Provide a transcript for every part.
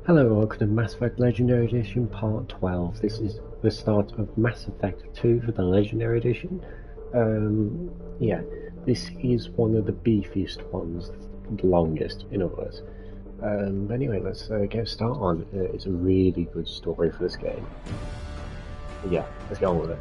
Hello, welcome to Mass Effect Legendary Edition Part 12. This is the start of Mass Effect 2 for the Legendary Edition. Yeah, this is one of the beefiest ones, the longest, in other words. But anyway, let's get started on. It's a really good story for this game. Yeah, let's get on with it.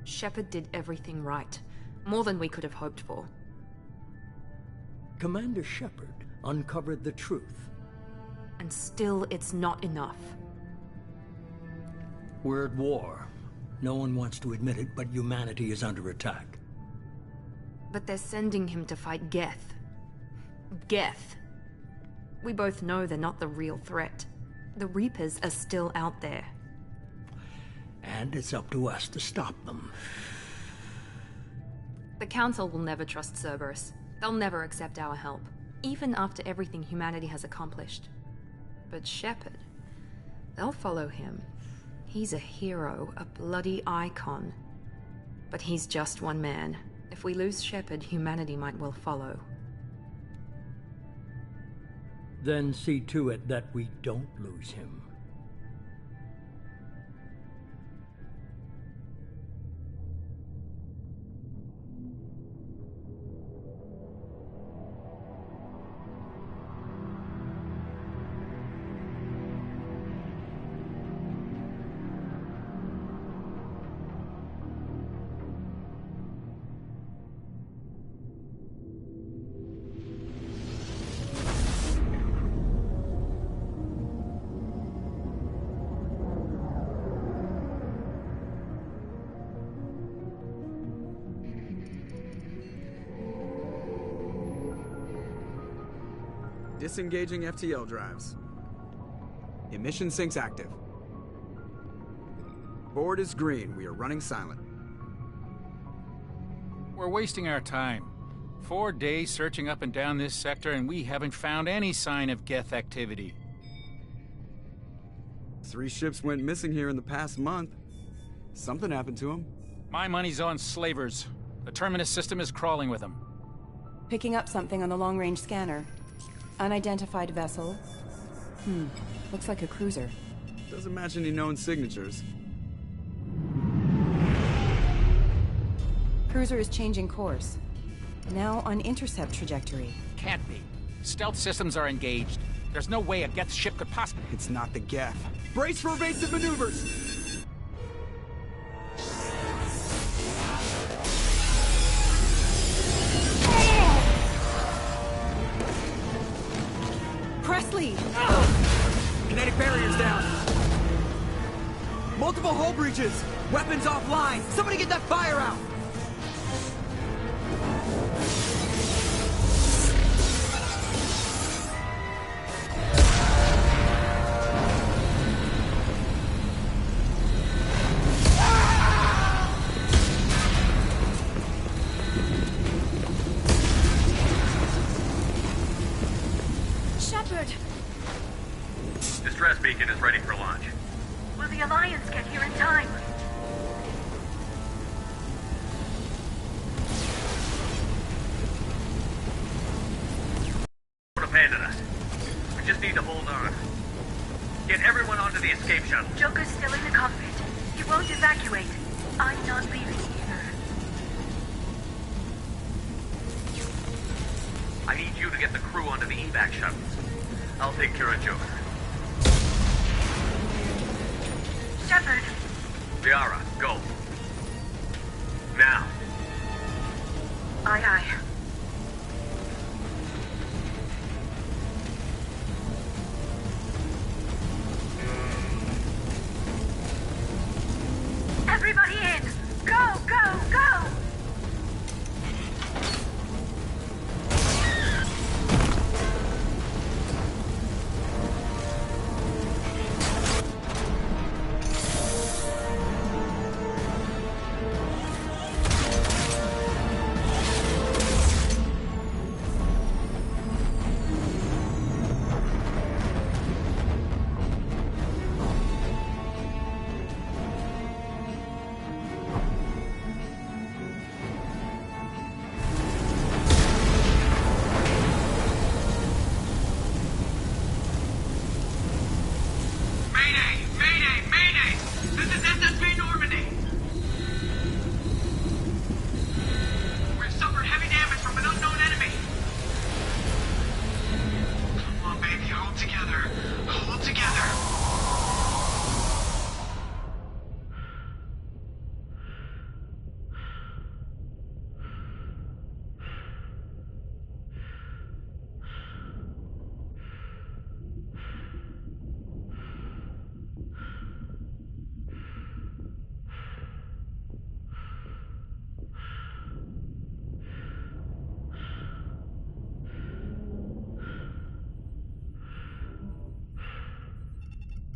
Shepard did everything right. More than we could have hoped for. Commander Shepard uncovered the truth. And still, it's not enough. We're at war. No one wants to admit it, but humanity is under attack. But they're sending him to fight Geth. Geth. We both know they're not the real threat. The Reapers are still out there. And it's up to us to stop them. The Council will never trust Cerberus. They'll never accept our help, even after everything humanity has accomplished. But Shepard, they'll follow him. He's a hero, a bloody icon. But he's just one man. If we lose Shepard, humanity might well follow. Then see to it that we don't lose him. Disengaging FTL drives. Emission sinks active. Board is green. We are running silent. We're wasting our time. 4 days searching up and down this sector, and we haven't found any sign of Geth activity. 3 ships went missing here in the past month. Something happened to them. My money's on slavers. The Terminus system is crawling with them. Picking up something on the long-range scanner. Unidentified vessel. Looks like a cruiser. Doesn't match any known signatures. Cruiser is changing course. Now on intercept trajectory. Can't be. Stealth systems are engaged. There's no way a Geth ship could possibly... It's not the Geth. Brace for evasive maneuvers! Presley! Kinetic barriers down. Multiple hull breaches. Weapons offline. Somebody get that fire out. Distress beacon is ready for launch. Will the Alliance get here in time? abandon us. We just need to hold on. Get everyone onto the escape shuttle. Joker's still in the cockpit. He won't evacuate. I'm not leaving either. I need you to get the crew onto the evac shuttles. I'll take care of Joker. Shepard. Liara, go. Now. Aye, aye. Everybody in! Go, go, go!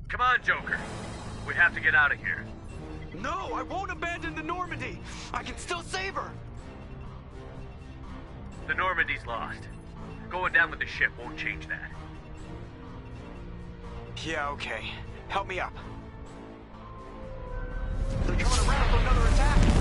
Come on, Joker. We have to get out of here. No, I won't abandon the Normandy. I can still save her. The Normandy's lost. Going down with the ship won't change that. Yeah, okay. Help me up. They're coming around for another attack.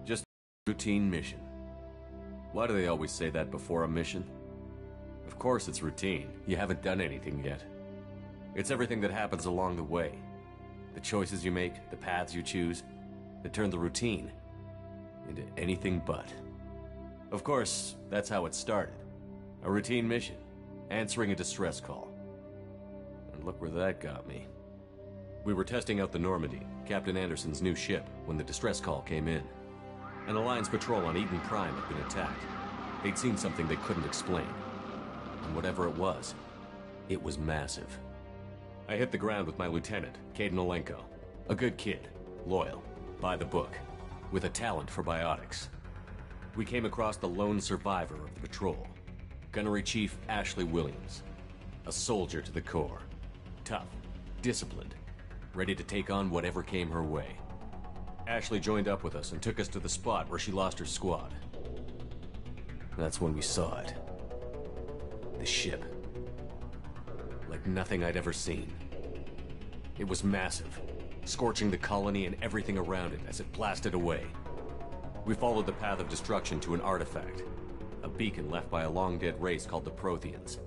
Just a routine mission. Why do they always say that before a mission? Of course it's routine. You haven't done anything yet. It's everything that happens along the way. The choices you make, the paths you choose, that turn the routine into anything but. Of course, that's how it started. A routine mission, answering a distress call. And look where that got me. We were testing out the Normandy, Captain Anderson's new ship, when the distress call came in. An Alliance patrol on Eden Prime had been attacked. They'd seen something they couldn't explain. and whatever it was massive. I hit the ground with my lieutenant, Caden Olenko. A good kid, loyal, by the book, with a talent for biotics. We came across the lone survivor of the patrol, Gunnery Chief Ashley Williams. A soldier to the core. Tough, disciplined, ready to take on whatever came her way. Ashley joined up with us and took us to the spot where she lost her squad. That's when we saw it. The ship. Like nothing I'd ever seen. It was massive, scorching the colony and everything around it as it blasted away. We followed the path of destruction to an artifact, a beacon left by a long-dead race called the Protheans.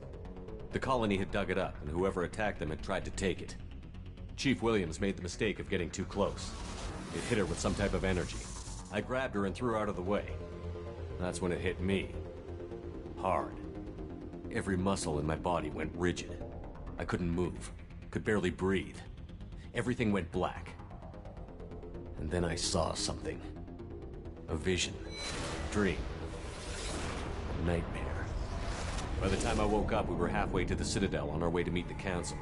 The colony had dug it up, and whoever attacked them had tried to take it. Chief Williams made the mistake of getting too close. It hit her with some type of energy. I grabbed her and threw her out of the way. That's when it hit me. Hard. Every muscle in my body went rigid. I couldn't move, could barely breathe. Everything went black. And then I saw something. A vision. Dream. A nightmare. By the time I woke up, we were halfway to the Citadel on our way to meet the Council.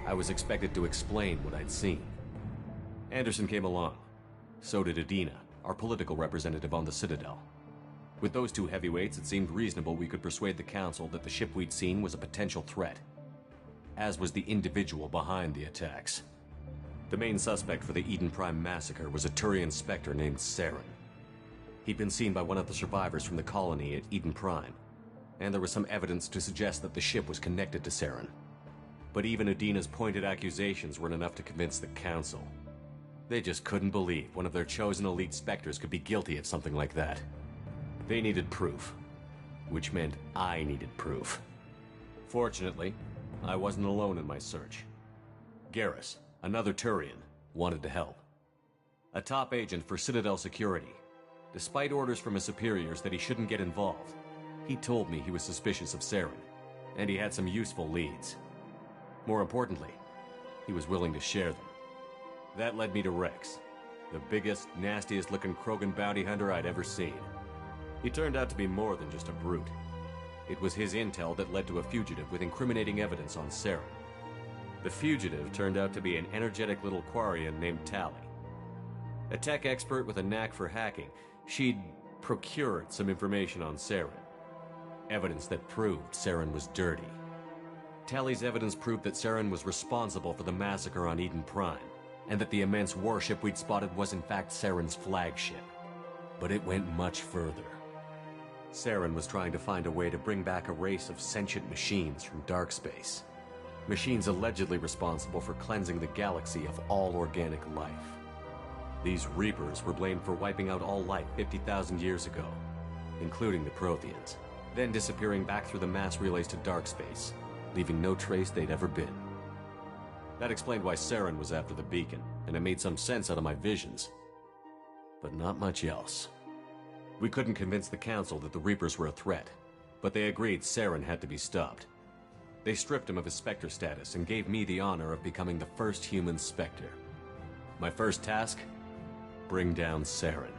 I was expected to explain what I'd seen. Anderson came along. So did Adina, our political representative on the Citadel. With those two heavyweights, it seemed reasonable we could persuade the Council that the ship we'd seen was a potential threat, as was the individual behind the attacks. The main suspect for the Eden Prime massacre was a Turian Spectre named Saren. He'd been seen by one of the survivors from the colony at Eden Prime, and there was some evidence to suggest that the ship was connected to Saren. But even Adina's pointed accusations weren't enough to convince the Council. They just couldn't believe one of their chosen elite Spectres could be guilty of something like that. They needed proof, which meant I needed proof. Fortunately, I wasn't alone in my search. Garrus, another Turian, wanted to help. A top agent for Citadel Security. Despite orders from his superiors that he shouldn't get involved, he told me he was suspicious of Saren, and he had some useful leads. More importantly, he was willing to share them. That led me to Rex, the biggest, nastiest-looking Krogan bounty hunter I'd ever seen. He turned out to be more than just a brute. It was his intel that led to a fugitive with incriminating evidence on Saren. The fugitive turned out to be an energetic little Quarian named Tally. A tech expert with a knack for hacking, she'd procured some information on Saren. Evidence that proved Saren was dirty. Tally's evidence proved that Saren was responsible for the massacre on Eden Prime, and that the immense warship we'd spotted was in fact Saren's flagship. But it went much further. Saren was trying to find a way to bring back a race of sentient machines from dark space. Machines allegedly responsible for cleansing the galaxy of all organic life. These Reapers were blamed for wiping out all life 50,000 years ago, including the Protheans, then disappearing back through the mass relays to dark space, leaving no trace they'd ever been. That explained why Saren was after the beacon, and it made some sense out of my visions. But not much else. We couldn't convince the Council that the Reapers were a threat, but they agreed Saren had to be stopped. They stripped him of his Spectre status and gave me the honor of becoming the first human Spectre. My first task? Bring down Saren.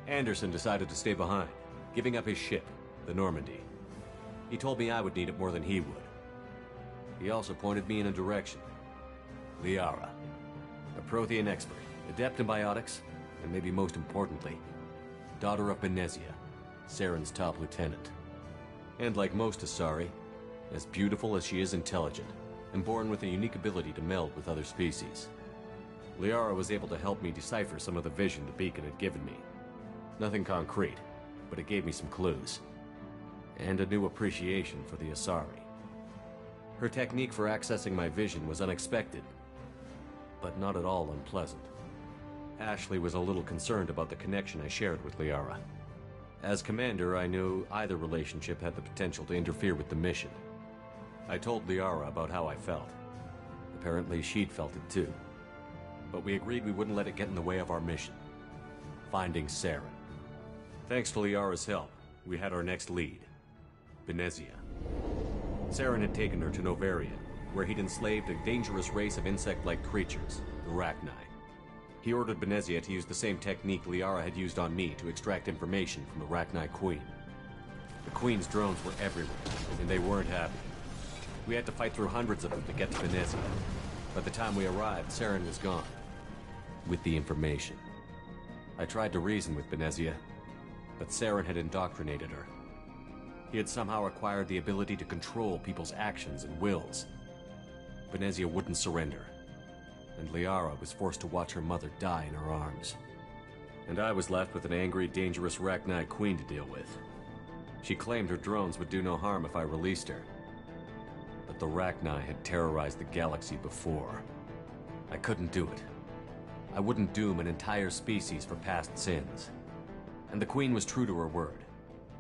Anderson decided to stay behind, giving up his ship, the Normandy. He told me I would need it more than he would. He also pointed me in a direction. Liara, a Prothean expert, adept in biotics, and maybe most importantly, daughter of Benezia, Saren's top lieutenant. And like most Asari, as beautiful as she is intelligent, and born with a unique ability to meld with other species. Liara was able to help me decipher some of the vision the beacon had given me. Nothing concrete, but it gave me some clues. And a new appreciation for the Asari. Her technique for accessing my vision was unexpected, but not at all unpleasant. Ashley was a little concerned about the connection I shared with Liara. As commander, I knew either relationship had the potential to interfere with the mission. I told Liara about how I felt. Apparently she'd felt it too. But we agreed we wouldn't let it get in the way of our mission. Finding Saren. Thanks to Liara's help, we had our next lead. Benezia. Saren had taken her to Novaria, where he'd enslaved a dangerous race of insect-like creatures, the Rachni. He ordered Benezia to use the same technique Liara had used on me to extract information from the Rachni Queen. The Queen's drones were everywhere, and they weren't happy. We had to fight through hundreds of them to get to Venezia. By the time we arrived, Saren was gone. With the information. I tried to reason with Venezia, but Saren had indoctrinated her. He had somehow acquired the ability to control people's actions and wills. Venezia wouldn't surrender, and Liara was forced to watch her mother die in her arms. And I was left with an angry, dangerous Rachni queen to deal with. She claimed her drones would do no harm if I released her. But the Rachni had terrorized the galaxy before. I couldn't do it. I wouldn't doom an entire species for past sins. And the Queen was true to her word.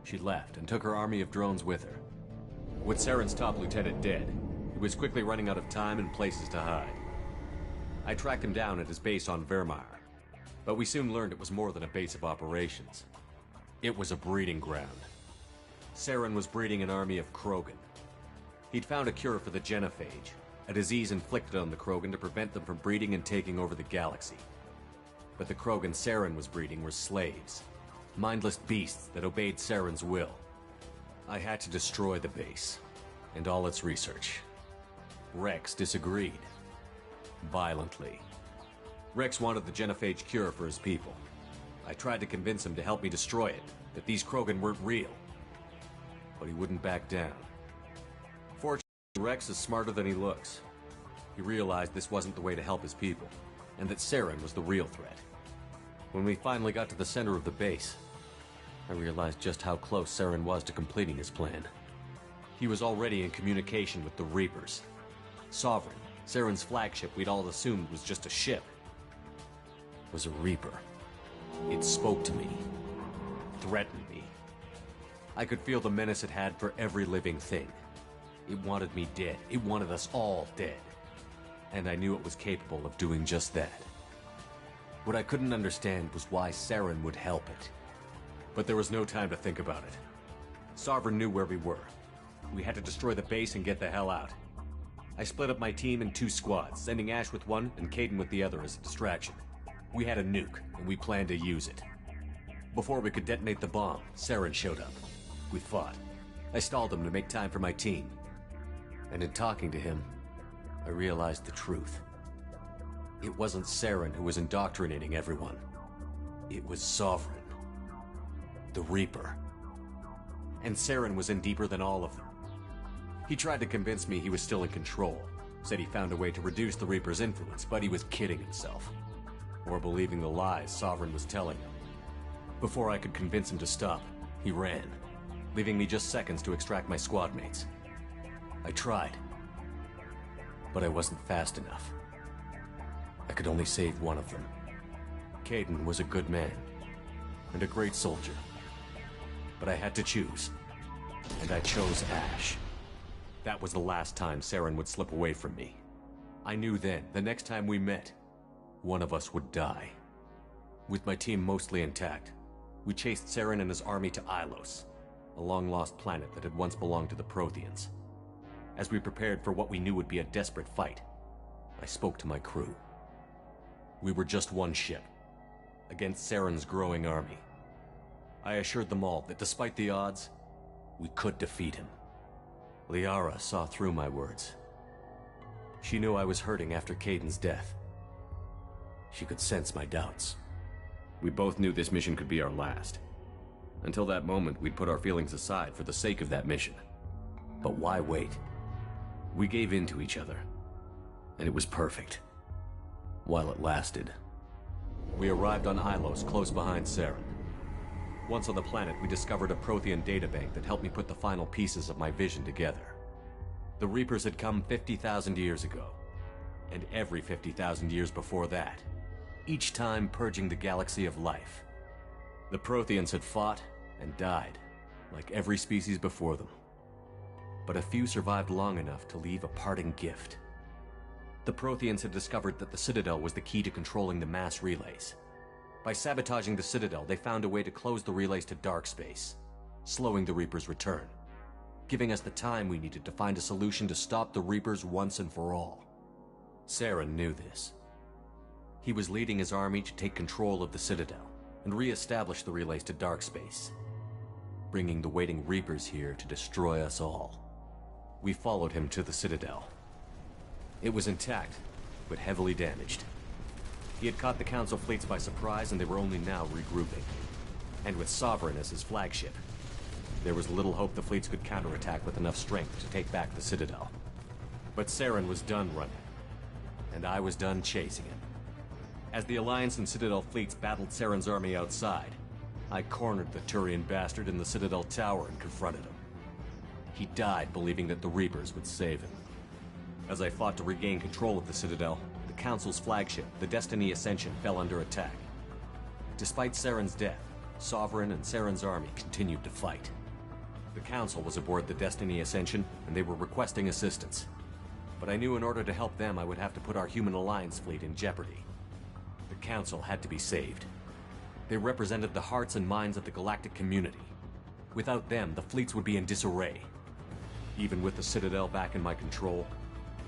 She left and took her army of drones with her. With Saren's top lieutenant dead, he was quickly running out of time and places to hide. I tracked him down at his base on Vermeer, but we soon learned it was more than a base of operations. It was a breeding ground. Saren was breeding an army of Krogan. He'd found a cure for the genophage, a disease inflicted on the Krogan to prevent them from breeding and taking over the galaxy. But the Krogan Saren was breeding were slaves, mindless beasts that obeyed Saren's will. I had to destroy the base, and all its research. Rex disagreed. Violently. Rex wanted the genophage cure for his people. I tried to convince him to help me destroy it, that these Krogan weren't real. But he wouldn't back down. Fortunately, Rex is smarter than he looks. He realized this wasn't the way to help his people, and that Saren was the real threat. When we finally got to the center of the base, I realized just how close Saren was to completing his plan. He was already in communication with the Reapers. Sovereign, Saren's flagship we'd all assumed was just a ship, was a Reaper. It spoke to me, threatened me. I could feel the menace it had for every living thing. It wanted me dead. It wanted us all dead. And I knew it was capable of doing just that. What I couldn't understand was why Saren would help it. But there was no time to think about it. Sovereign knew where we were. We had to destroy the base and get the hell out. I split up my team in 2 squads, sending Ash with one and Kaidan with the other as a distraction. We had a nuke, and we planned to use it. Before we could detonate the bomb, Saren showed up. We fought. I stalled him to make time for my team. And in talking to him, I realized the truth. It wasn't Saren who was indoctrinating everyone. It was Sovereign. The Reaper. And Saren was in deeper than all of them. He tried to convince me he was still in control. Said he found a way to reduce the Reaper's influence, but he was kidding himself. Or believing the lies Sovereign was telling him. Before I could convince him to stop, he ran, leaving me just seconds to extract my squad mates. I tried, but I wasn't fast enough. I could only save one of them. Kaidan was a good man, and a great soldier. But I had to choose, and I chose Ash. That was the last time Saren would slip away from me. I knew then, the next time we met, one of us would die. With my team mostly intact, we chased Saren and his army to Ilos, a long-lost planet that had once belonged to the Protheans. As we prepared for what we knew would be a desperate fight, I spoke to my crew. We were just one ship, against Saren's growing army. I assured them all that despite the odds, we could defeat him. Liara saw through my words. She knew I was hurting after Kaidan's death. She could sense my doubts. We both knew this mission could be our last. Until that moment, we'd put our feelings aside for the sake of that mission. But why wait? We gave in to each other, and it was perfect. While it lasted. We arrived on Ilos, close behind Saren. Once on the planet, we discovered a Prothean databank that helped me put the final pieces of my vision together. The Reapers had come 50,000 years ago, and every 50,000 years before that, each time purging the galaxy of life. The Protheans had fought and died, like every species before them. But a few survived long enough to leave a parting gift. The Protheans had discovered that the Citadel was the key to controlling the mass relays. By sabotaging the Citadel, they found a way to close the relays to dark space, slowing the Reapers' return, giving us the time we needed to find a solution to stop the Reapers once and for all. Saren knew this. He was leading his army to take control of the Citadel and re-establish the relays to dark space. bringing the waiting Reapers here to destroy us all. We followed him to the Citadel. It was intact, but heavily damaged. He had caught the Council fleets by surprise, and they were only now regrouping. And with Sovereign as his flagship, there was little hope the fleets could counterattack with enough strength to take back the Citadel. But Saren was done running, and I was done chasing him. As the Alliance and Citadel fleets battled Saren's army outside, I cornered the Turian bastard in the Citadel tower and confronted him. He died believing that the Reapers would save him. As I fought to regain control of the Citadel, the Council's flagship, the Destiny Ascension, fell under attack. Despite Saren's death, Sovereign and Saren's army continued to fight. The Council was aboard the Destiny Ascension, and they were requesting assistance. But I knew in order to help them, I would have to put our human Alliance fleet in jeopardy. The Council had to be saved. They represented the hearts and minds of the galactic community. Without them, the fleets would be in disarray. Even with the Citadel back in my control,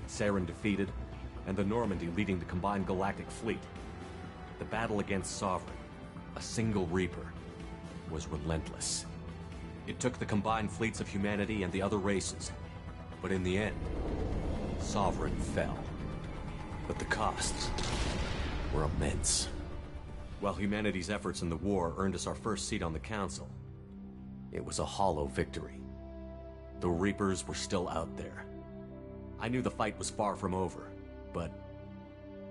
Saren defeated, and the Normandy leading the combined galactic fleet, the battle against Sovereign, a single Reaper, was relentless. It took the combined fleets of humanity and the other races, but in the end, Sovereign fell. But the costs were immense. While humanity's efforts in the war earned us our first seat on the Council, it was a hollow victory. The Reapers were still out there. I knew the fight was far from over, but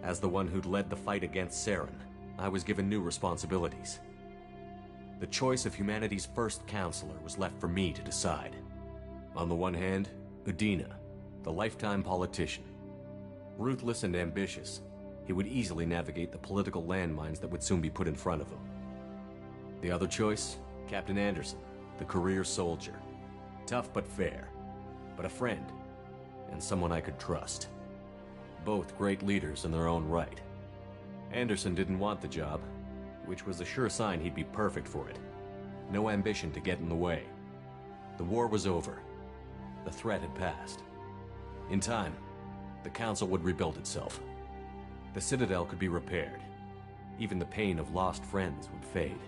as the one who'd led the fight against Saren, I was given new responsibilities. The choice of humanity's first counselor was left for me to decide. On the one hand, Udina, the lifetime politician. Ruthless and ambitious, he would easily navigate the political landmines that would soon be put in front of him. The other choice, Captain Anderson, the career soldier. Tough but fair, but a friend, and someone I could trust. Both great leaders in their own right. Anderson didn't want the job, which was a sure sign he'd be perfect for it. No ambition to get in the way. The war was over. The threat had passed. In time, the Council would rebuild itself. The Citadel could be repaired. Even the pain of lost friends would fade.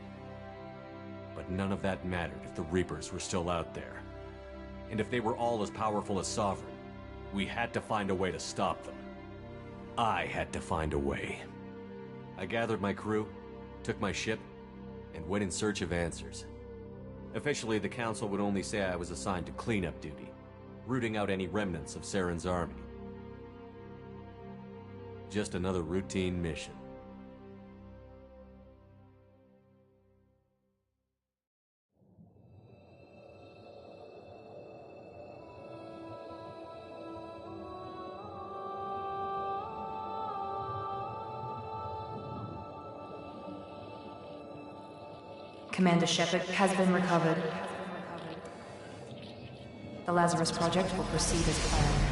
But none of that mattered if the Reapers were still out there. And if they were all as powerful as Sovereign, we had to find a way to stop them. I had to find a way. I gathered my crew, took my ship, and went in search of answers. Officially, the Council would only say I was assigned to cleanup duty, rooting out any remnants of Saren's army. Just another routine mission. Commander Shepard has been recovered. The Lazarus Project will proceed as planned.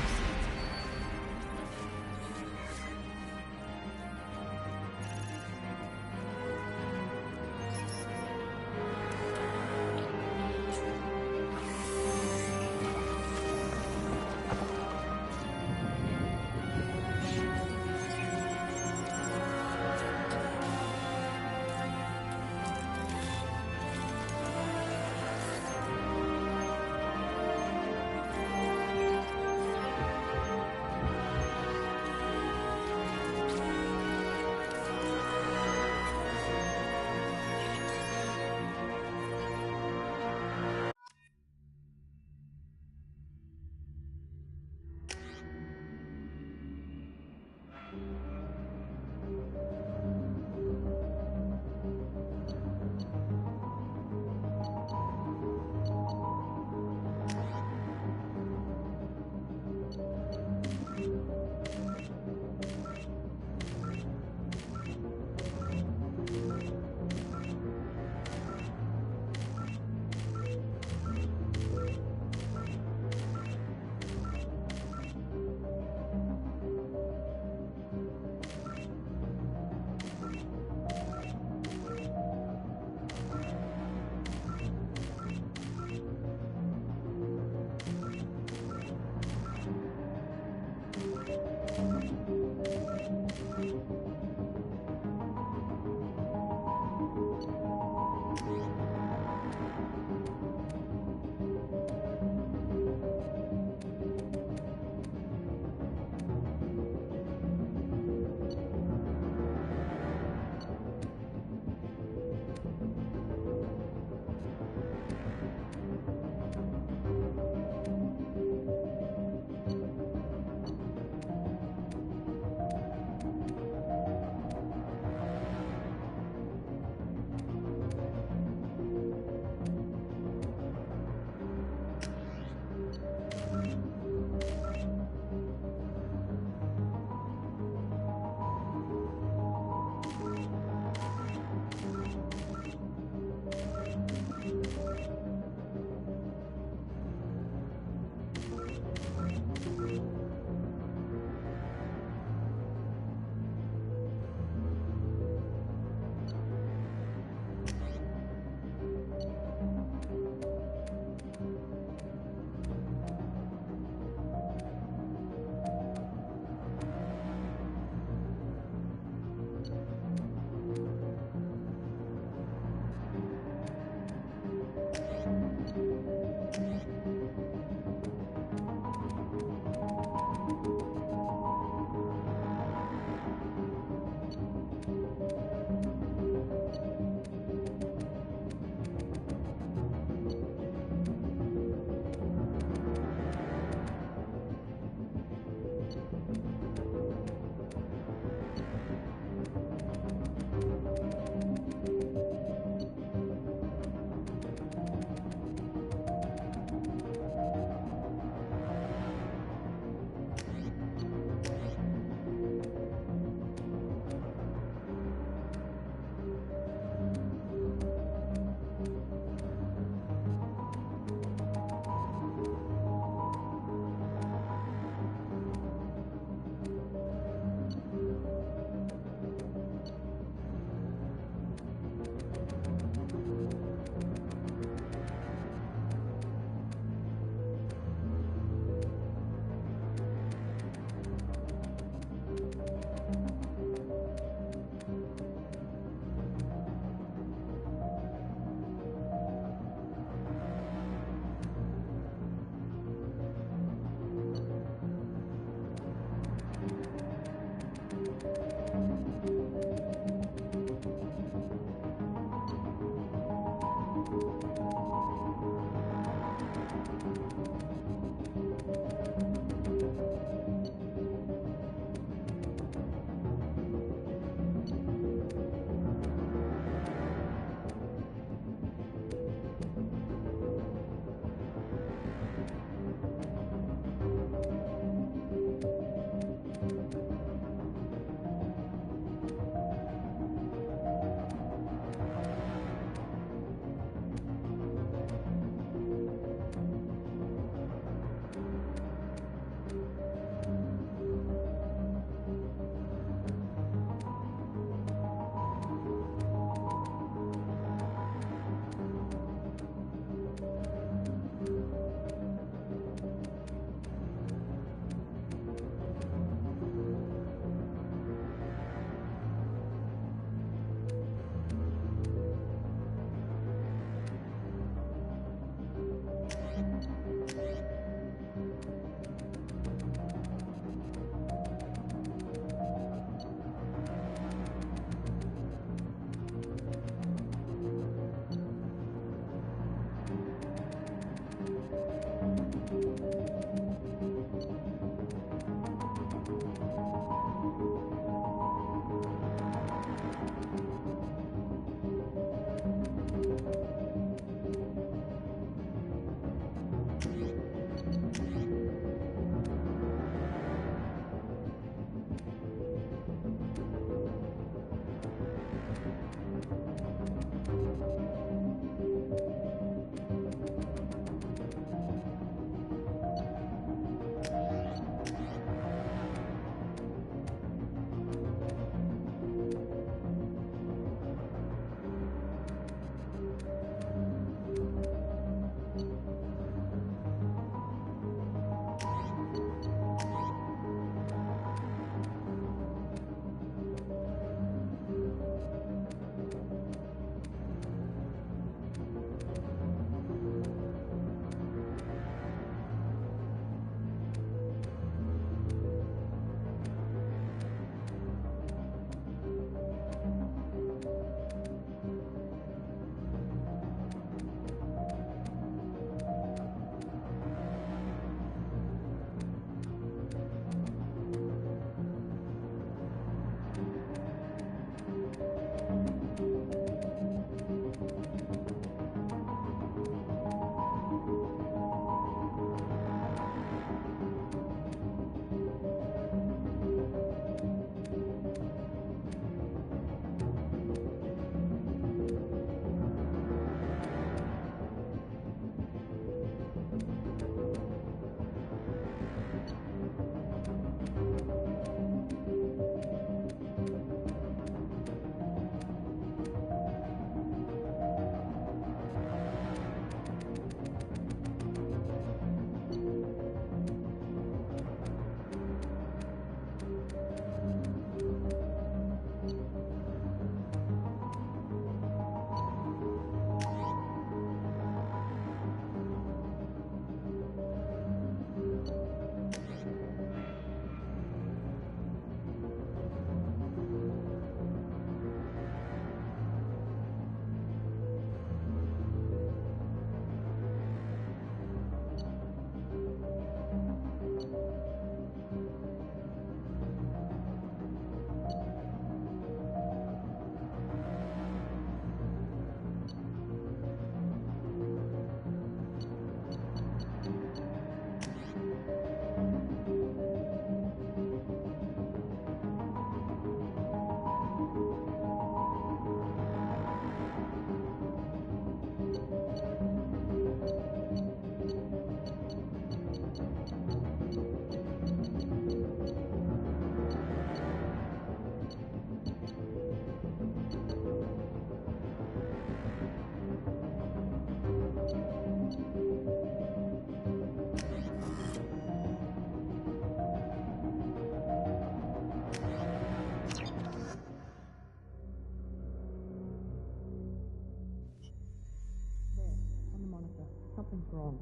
Something's wrong.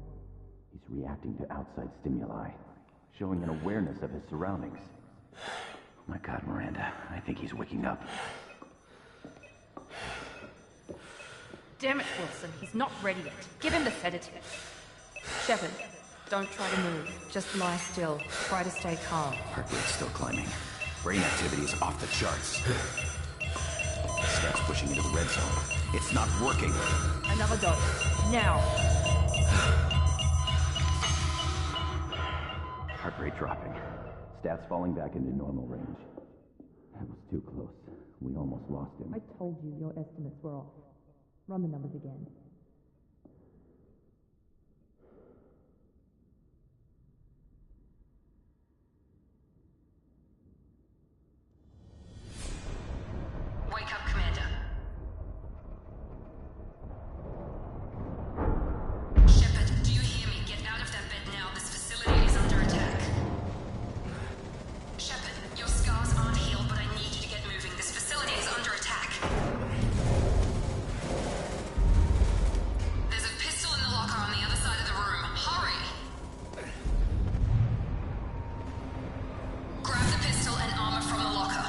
He's reacting to outside stimuli, showing an awareness of his surroundings. Oh my God, Miranda, I think he's waking up. Damn it, Wilson, he's not ready yet. Give him the sedative. Shepard, don't try to move. Just lie still. Try to stay calm. Heart rate's still climbing. Brain activity is off the charts. Steps pushing into the red zone. It's not working. Another dose. Now. Heart rate dropping. Stats falling back into normal range. That was too close. We almost lost him. I told you your estimates were off. Run the numbers again. Wake up, Commander. Shepard, do you hear me? Get out of that bed now. This facility is under attack. Shepard, your scars aren't healed, but I need you to get moving. This facility is under attack. There's a pistol in the locker on the other side of the room. Hurry! Grab the pistol and armor from the locker.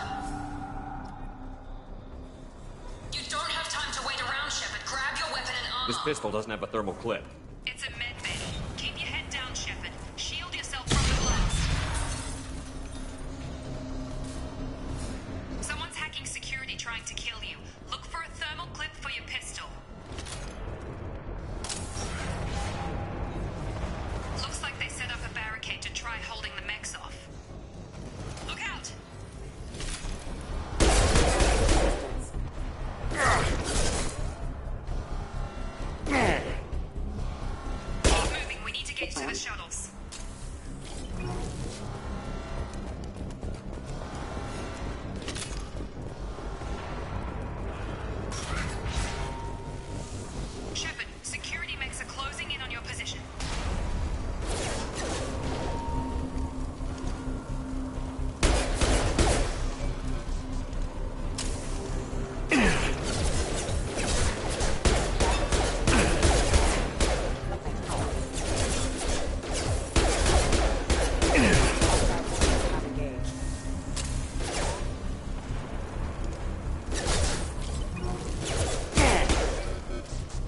You don't have time to wait around, Shepard. Grab your weapon and armor. This pistol doesn't have a thermal clip. It's a med bay. Keep your head down, Shepard. Shield yourself from the blast. Someone's hacking security trying to kill you. Look for a thermal clip for your pistol. Looks like they set up a barricade to try holding the mechs off. Look out! Keep moving. We need to get to the shuttles. Shepard, security mechs are closing in on your position.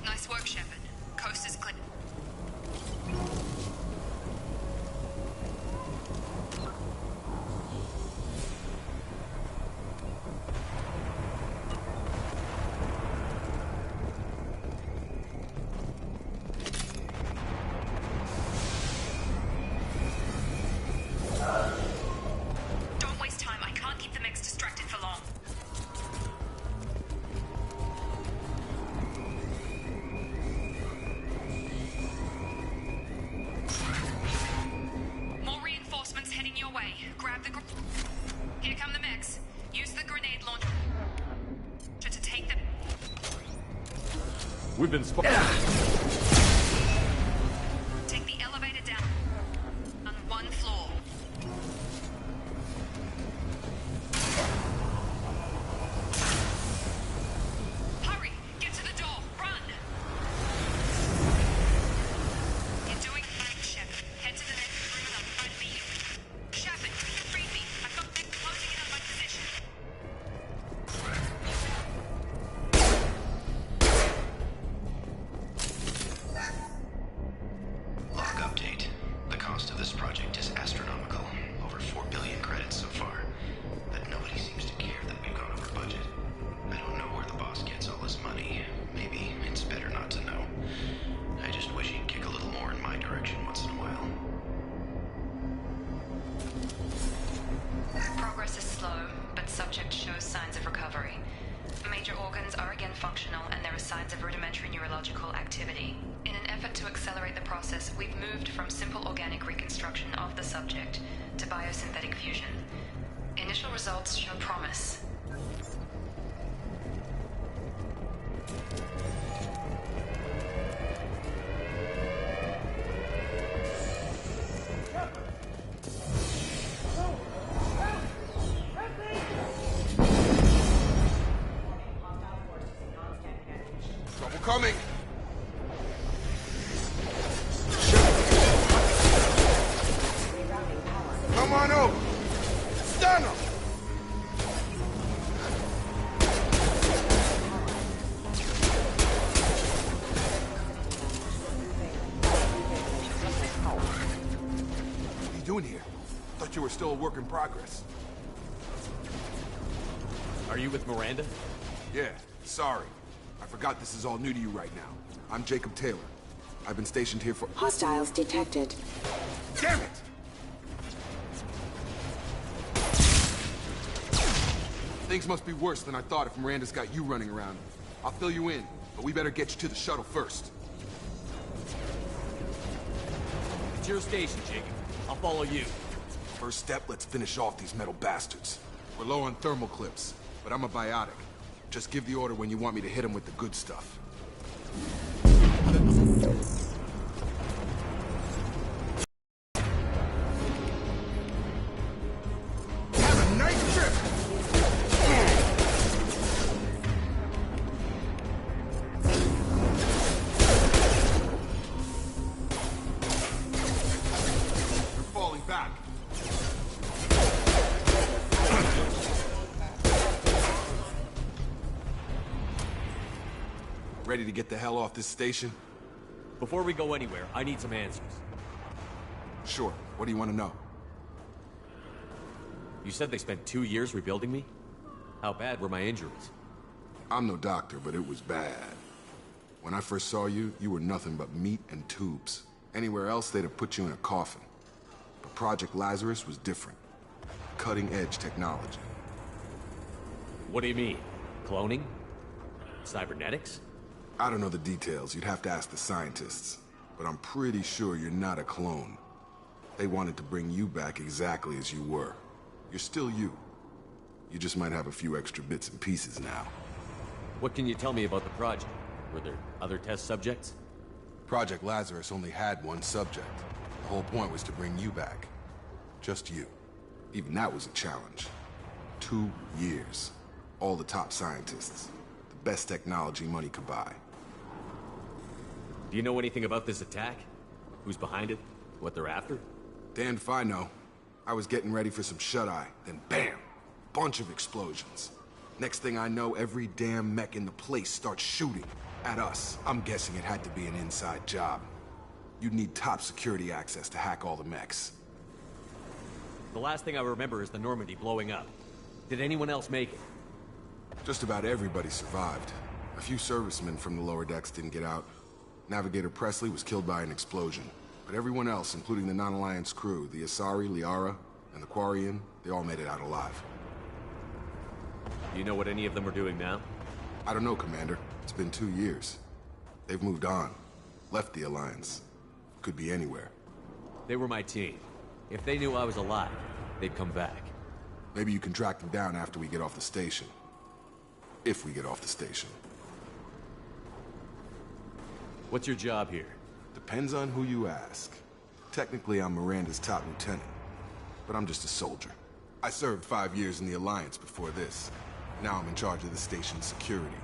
Nice work, Shepard. Coast is clear. Don't waste time. I can't keep the mechs distracted for long. More reinforcements heading your way. Grab the... Here come the mechs. Use the grenade launcher to take them. We've been spotted. Take the elevator down on one floor. Hurry! Get to the door! Run! You're doing fine, Shepard. Head to the next room and I'll try to meet you. Shepard, read me. I've got men closing in on my position. Log update. The cost of this project is astronomical. Over 4 billion credits so far. But nobody seems to care that we've gone over budget. I don't know where the boss gets all this money. Maybe it's better not to know. I just wish he'd kick a little more in my direction once in a while. Progress is slow, but subject shows signs of recovery. Major organs are again functional, and there are signs of rudimentary neurological activity. In an effort to accelerate the process, we've moved from simple organic reconstruction of the subject to biosynthetic fusion. Initial results show promise. Trouble coming. Come on over. Stun him! What are you doing here? Thought you were still a work in progress. Are you with Miranda? Yeah, sorry. I forgot this is all new to you right now. I'm Jacob Taylor. I've been stationed here for— Hostiles detected. Damn it! Things must be worse than I thought if Miranda's got you running around. I'll fill you in, but we better get you to the shuttle first. It's your station, Jacob. I'll follow you. First step, let's finish off these metal bastards. We're low on thermal clips, but I'm a biotic. Just give the order when you want me to hit them with the good stuff. Have a nice trip! You're falling back. Ready to get the hell off this station? Before we go anywhere, I need some answers. Sure. What do you want to know? You said they spent 2 years rebuilding me? How bad were my injuries? I'm no doctor, but it was bad. When I first saw you, you were nothing but meat and tubes. Anywhere else, they'd have put you in a coffin. But Project Lazarus was different. Cutting-edge technology. What do you mean? Cloning? Cybernetics? I don't know the details. You'd have to ask the scientists. But I'm pretty sure you're not a clone. They wanted to bring you back exactly as you were. You're still you. You just might have a few extra bits and pieces now. What can you tell me about the project? Were there other test subjects? Project Lazarus only had one subject. The whole point was to bring you back. Just you. Even that was a challenge. 2 years. All the top scientists. The best technology money could buy. Do you know anything about this attack? Who's behind it? What they're after? Damned if I know. I was getting ready for some shut-eye, then bam! Bunch of explosions. Next thing I know, every damn mech in the place starts shooting at us. I'm guessing it had to be an inside job. You'd need top security access to hack all the mechs. The last thing I remember is the Normandy blowing up. Did anyone else make it? Just about everybody survived. A few servicemen from the lower decks didn't get out. Navigator Presley was killed by an explosion. But everyone else, including the non-Alliance crew, the Asari, Liara, and the Quarian, they all made it out alive. Do you know what any of them are doing now? I don't know, Commander. It's been 2 years. They've moved on. Left the Alliance. Could be anywhere. They were my team. If they knew I was alive, they'd come back. Maybe you can track them down after we get off the station. If we get off the station. What's your job here? Depends on who you ask. Technically, I'm Miranda's top lieutenant. But I'm just a soldier. I served 5 years in the Alliance before this. Now I'm in charge of the station's security.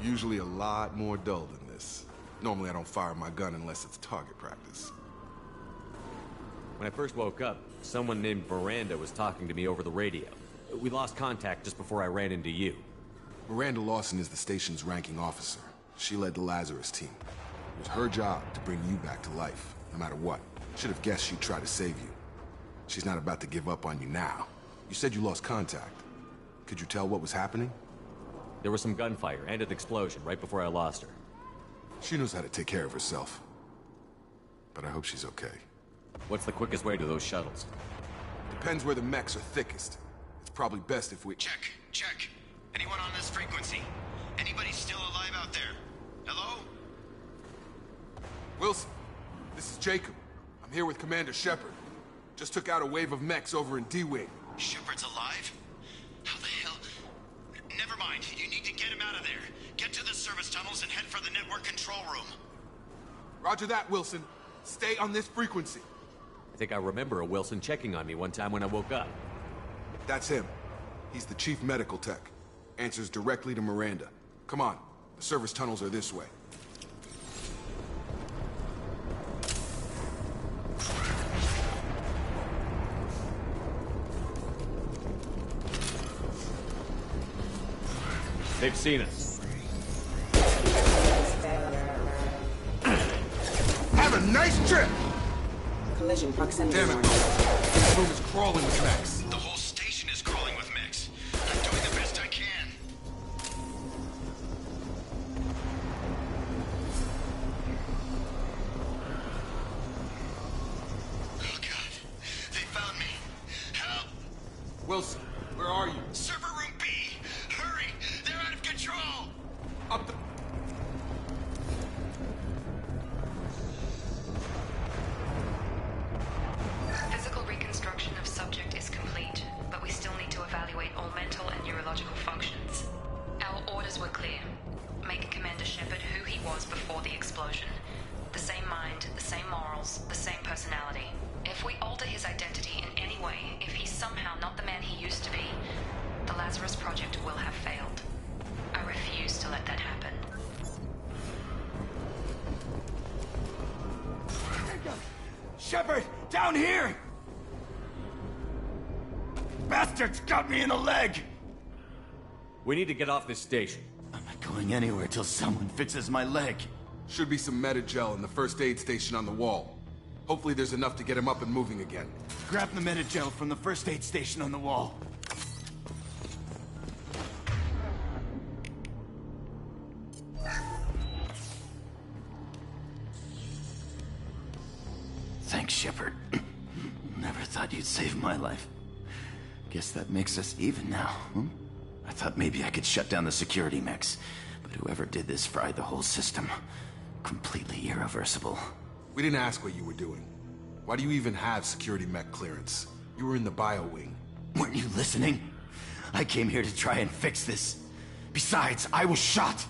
Usually a lot more dull than this. Normally I don't fire my gun unless it's target practice. When I first woke up, someone named Miranda was talking to me over the radio. We lost contact just before I ran into you. Miranda Lawson is the station's ranking officer. She led the Lazarus team. It was her job to bring you back to life, no matter what. Should have guessed she'd try to save you. She's not about to give up on you now. You said you lost contact. Could you tell what was happening? There was some gunfire and an explosion right before I lost her. She knows how to take care of herself. But I hope she's okay. What's the quickest way to those shuttles? Depends where the mechs are thickest. It's probably best if we— Check. Anyone on this frequency? Anybody still alive out there? Hello? Wilson, this is Jacob. I'm here with Commander Shepard. Just took out a wave of mechs over in D-Wing. Shepard's alive? How the hell? Never mind. You need to get him out of there. Get to the service tunnels and head for the network control room. Roger that, Wilson. Stay on this frequency. I think I remember a Wilson checking on me one time when I woke up. That's him. He's the chief medical tech. Answers directly to Miranda. Come on. The service tunnels are this way. They've seen us. Have a nice trip! Collision proximity. Damn it. This room is crawling with mechs. The whole station is crawling with mechs. I'm doing the best I can. Oh God. They found me. Help! Wilson, where are you? Server room B! Hurry! They're out of control! Up the... Physical reconstruction of subject is complete, but we still need to evaluate all mental and neurological functions. Our orders were clear. Make Commander Shepard who he was before the explosion. The same mind, the same morals, the same personality. If we alter his identity in any way, if he's somehow not the man he used to be, the Lazarus Project will have failed. I refuse to let that happen. Shepard, down here! Bastards got me in the leg! We need to get off this station. I'm not going anywhere till someone fixes my leg. Should be some Medi-gel in the first aid station on the wall. Hopefully there's enough to get him up and moving again. Grab the Medi-gel from the first aid station on the wall. Thanks, Shepard. Never thought you'd save my life. Guess that makes us even now, hmm? I thought maybe I could shut down the security mechs, but whoever did this fried the whole system. Completely irreversible. We didn't ask what you were doing. Why do you even have security mech clearance? You were in the bio wing. Weren't you listening? I came here to try and fix this. Besides, I was shot.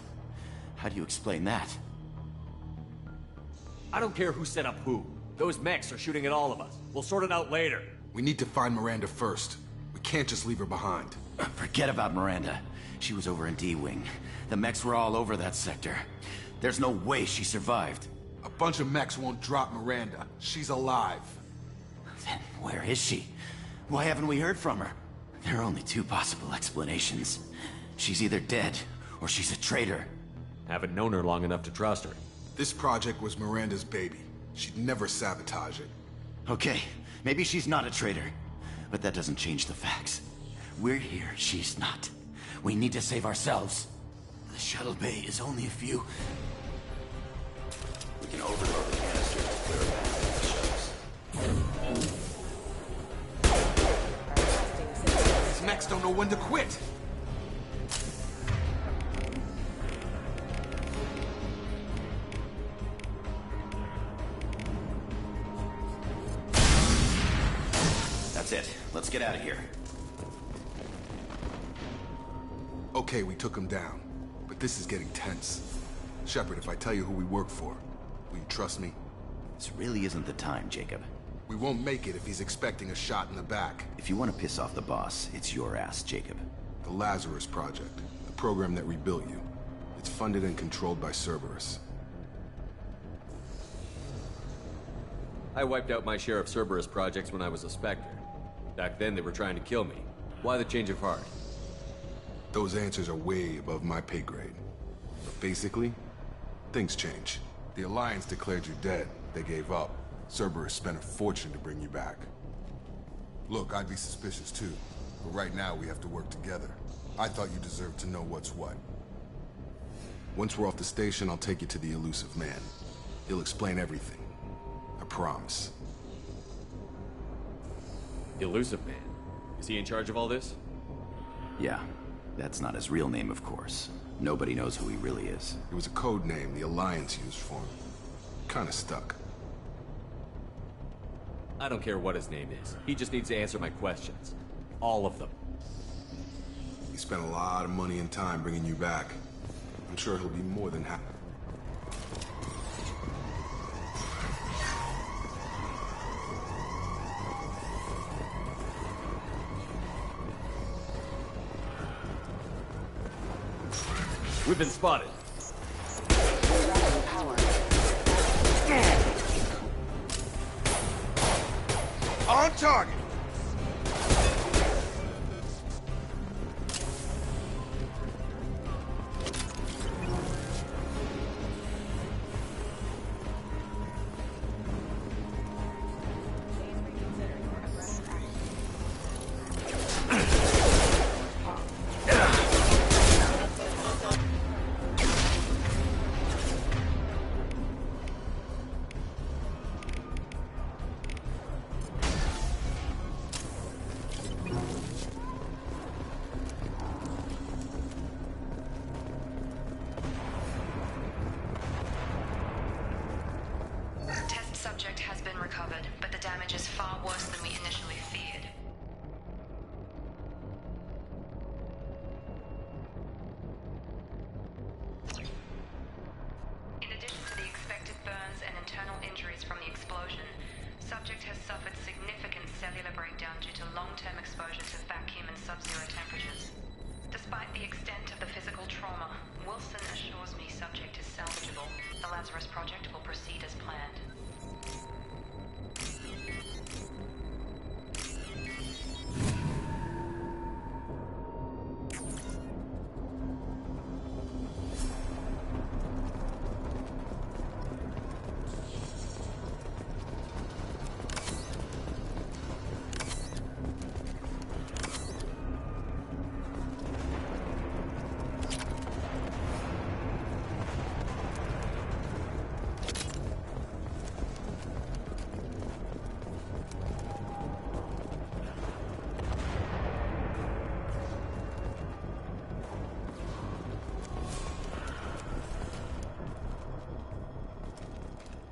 How do you explain that? I don't care who set up who. Those mechs are shooting at all of us. We'll sort it out later. We need to find Miranda first. We can't just leave her behind. Forget about Miranda. She was over in D-Wing. The mechs were all over that sector. There's no way she survived. A bunch of mechs won't drop Miranda. She's alive. Then where is she? Why haven't we heard from her? There are only two possible explanations. She's either dead, or she's a traitor. Haven't known her long enough to trust her. This project was Miranda's baby. She'd never sabotage it. Okay, maybe she's not a traitor. But that doesn't change the facts. We're here, she's not. We need to save ourselves. The shuttle bay is only a few... We can overload the canister to clear a path to the shuttles. These mechs don't know when to quit. That's it. Let's get out of here. Okay, we took him down. But this is getting tense. Shepard, if I tell you who we work for, will you trust me? This really isn't the time, Jacob. We won't make it if he's expecting a shot in the back. If you want to piss off the boss, it's your ass, Jacob. The Lazarus Project, the program that rebuilt you. It's funded and controlled by Cerberus. I wiped out my share of Cerberus projects when I was a Spectre. Back then, they were trying to kill me. Why the change of heart? Those answers are way above my pay grade. But basically, things change. The Alliance declared you dead. They gave up. Cerberus spent a fortune to bring you back. Look, I'd be suspicious too. But right now, we have to work together. I thought you deserved to know what's what. Once we're off the station, I'll take you to the elusive man. He'll explain everything. I promise. Elusive Man? Is he in charge of all this? Yeah. That's not his real name, of course. Nobody knows who he really is. It was a code name the Alliance used for him. Kinda stuck. I don't care what his name is. He just needs to answer my questions. All of them. He spent a lot of money and time bringing you back. I'm sure he'll be more than happy. We've been spotted. On target. recovered, but the damage is far worse than we initially feared. In addition to the expected burns and internal injuries from the explosion, subject has suffered significant cellular breakdown due to long-term exposure to vacuum and sub-zero temperatures. Despite the extent of the physical trauma, Wilson assures me subject is salvageable. The Lazarus Project will proceed as planned.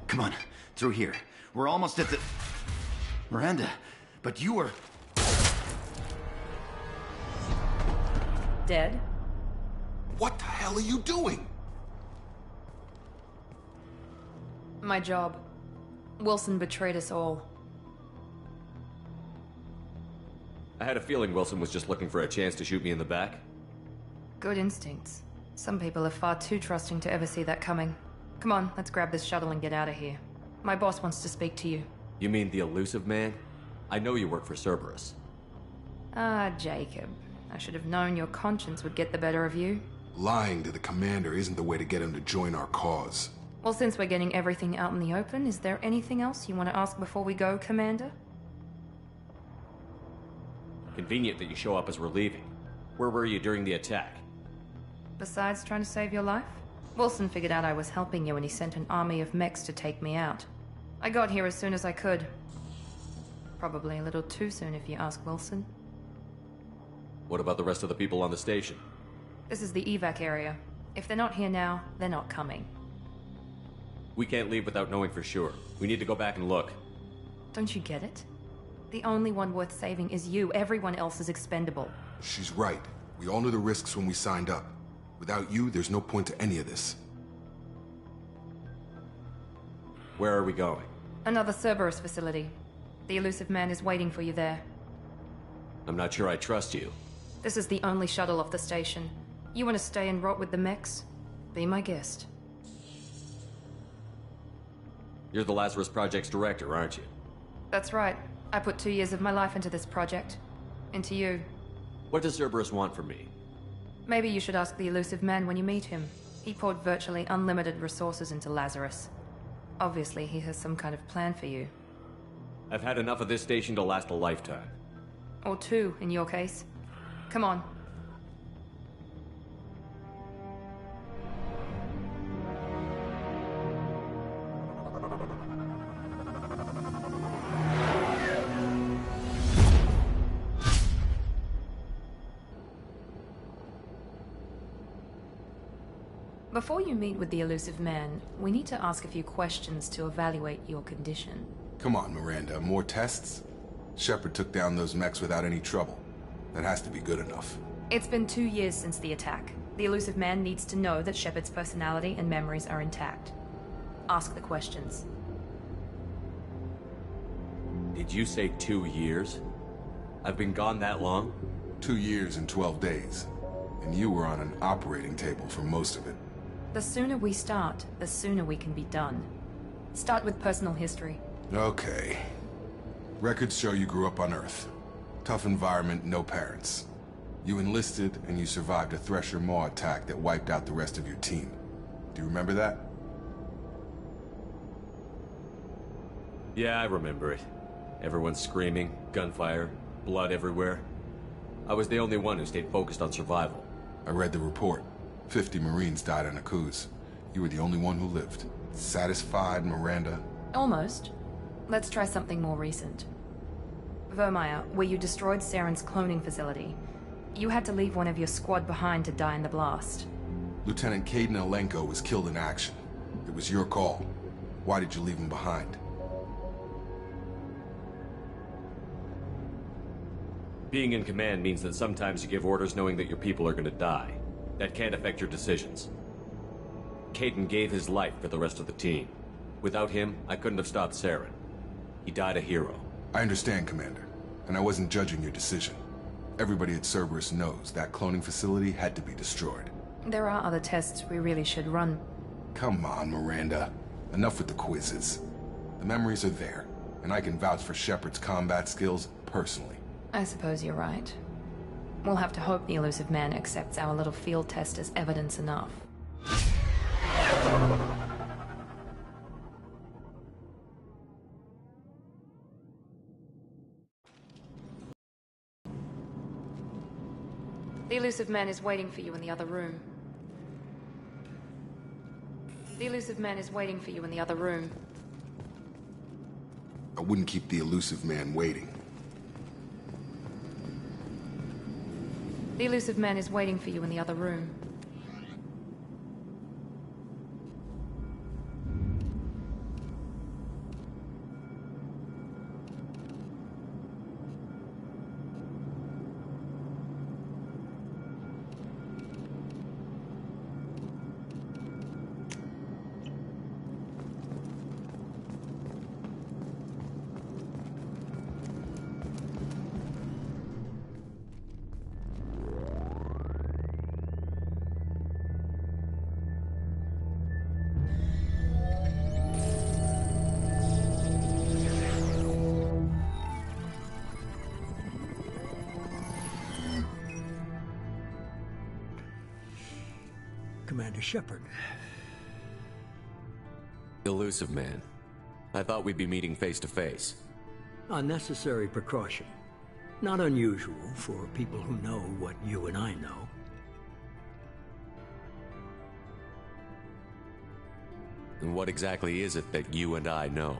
Come on, through here. We're almost at the... Miranda, but you were... Dead? What the hell are you doing? My job. Wilson betrayed us all. I had a feeling Wilson was just looking for a chance to shoot me in the back. Good instincts. Some people are far too trusting to ever see that coming. Come on, let's grab this shuttle and get out of here. My boss wants to speak to you. You mean the elusive man? I know you work for Cerberus. Ah, Jacob. I should have known your conscience would get the better of you. Lying to the commander isn't the way to get him to join our cause. Well, since we're getting everything out in the open, is there anything else you want to ask before we go, Commander? Convenient that you show up as we're leaving. Where were you during the attack? Besides trying to save your life? Wilson figured out I was helping you and he sent an army of mechs to take me out. I got here as soon as I could. Probably a little too soon if you ask Wilson. What about the rest of the people on the station? This is the evac area. If they're not here now, they're not coming. We can't leave without knowing for sure. We need to go back and look. Don't you get it? The only one worth saving is you. Everyone else is expendable. She's right. We all knew the risks when we signed up. Without you, there's no point to any of this. Where are we going? Another Cerberus facility. The elusive man is waiting for you there. I'm not sure I trust you. This is the only shuttle off the station. You want to stay and rot with the mechs? Be my guest. You're the Lazarus Project's director, aren't you? That's right. I put 2 years of my life into this project. Into you. What does Cerberus want from me? Maybe you should ask the elusive man when you meet him. He poured virtually unlimited resources into Lazarus. Obviously, he has some kind of plan for you. I've had enough of this station to last a lifetime. Or 2, in your case. Come on. Before you meet with the elusive man, we need to ask a few questions to evaluate your condition. Come on, Miranda. More tests? Shepard took down those mechs without any trouble. That has to be good enough. It's been 2 years since the attack. The elusive man needs to know that Shepard's personality and memories are intact. Ask the questions. Did you say 2 years? I've been gone that long? 2 years and 12 days. And you were on an operating table for most of it. The sooner we start, the sooner we can be done. Start with personal history. Okay. Records show you grew up on Earth. Tough environment, no parents. You enlisted, and you survived a Thresher Maw attack that wiped out the rest of your team. Do you remember that? Yeah, I remember it. Everyone screaming, gunfire, blood everywhere. I was the only one who stayed focused on survival. I read the report. 50 Marines died in Akuz. You were the only one who lived. Satisfied, Miranda? Almost. Let's try something more recent. Vermeer, where you destroyed Saren's cloning facility. You had to leave one of your squad behind to die in the blast. Lieutenant Caden Alenko was killed in action. It was your call. Why did you leave him behind? Being in command means that sometimes you give orders knowing that your people are gonna die. That can't affect your decisions. Caden gave his life for the rest of the team. Without him, I couldn't have stopped Saren. He died a hero. I understand, Commander, and I wasn't judging your decision. Everybody at Cerberus knows that cloning facility had to be destroyed. There are other tests we really should run. Come on, Miranda. Enough with the quizzes. The memories are there, and I can vouch for Shepard's combat skills personally. I suppose you're right. We'll have to hope the elusive man accepts our little field test as evidence enough. The elusive man is waiting for you in the other room. The elusive man is waiting for you in the other room. I wouldn't keep the elusive man waiting. The elusive man is waiting for you in the other room. Commander Shepard. Elusive man. I thought we'd be meeting face to face. A necessary precaution. Not unusual for people who know what you and I know. And what exactly is it that you and I know?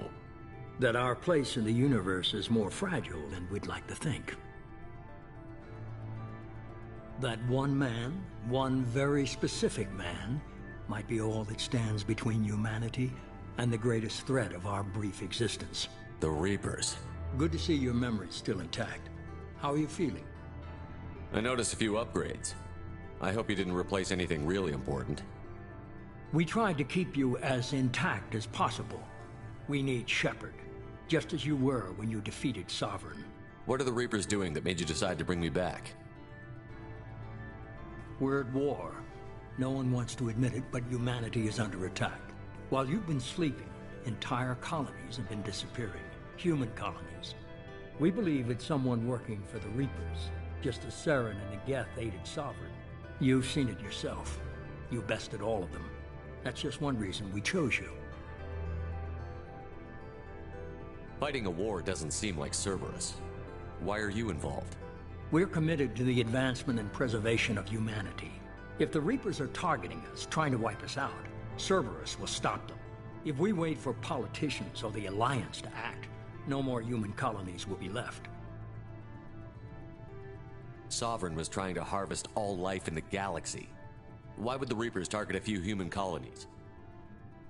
That our place in the universe is more fragile than we'd like to think. That one man, one very specific man, might be all that stands between humanity and the greatest threat of our brief existence. The Reapers. Good to see your memory's still intact. How are you feeling? I noticed a few upgrades. I hope you didn't replace anything really important. We tried to keep you as intact as possible. We need Shepard, just as you were when you defeated Sovereign. What are the Reapers doing that made you decide to bring me back? We're at war. No one wants to admit it, but humanity is under attack. While you've been sleeping, entire colonies have been disappearing. Human colonies. We believe it's someone working for the Reapers, just as Saren and the Geth aided Sovereign. You've seen it yourself. You bested all of them. That's just one reason we chose you. Fighting a war doesn't seem like Cerberus. Why are you involved? We're committed to the advancement and preservation of humanity. If the Reapers are targeting us, trying to wipe us out, Cerberus will stop them. If we wait for politicians or the Alliance to act, no more human colonies will be left. Sovereign was trying to harvest all life in the galaxy. Why would the Reapers target a few human colonies?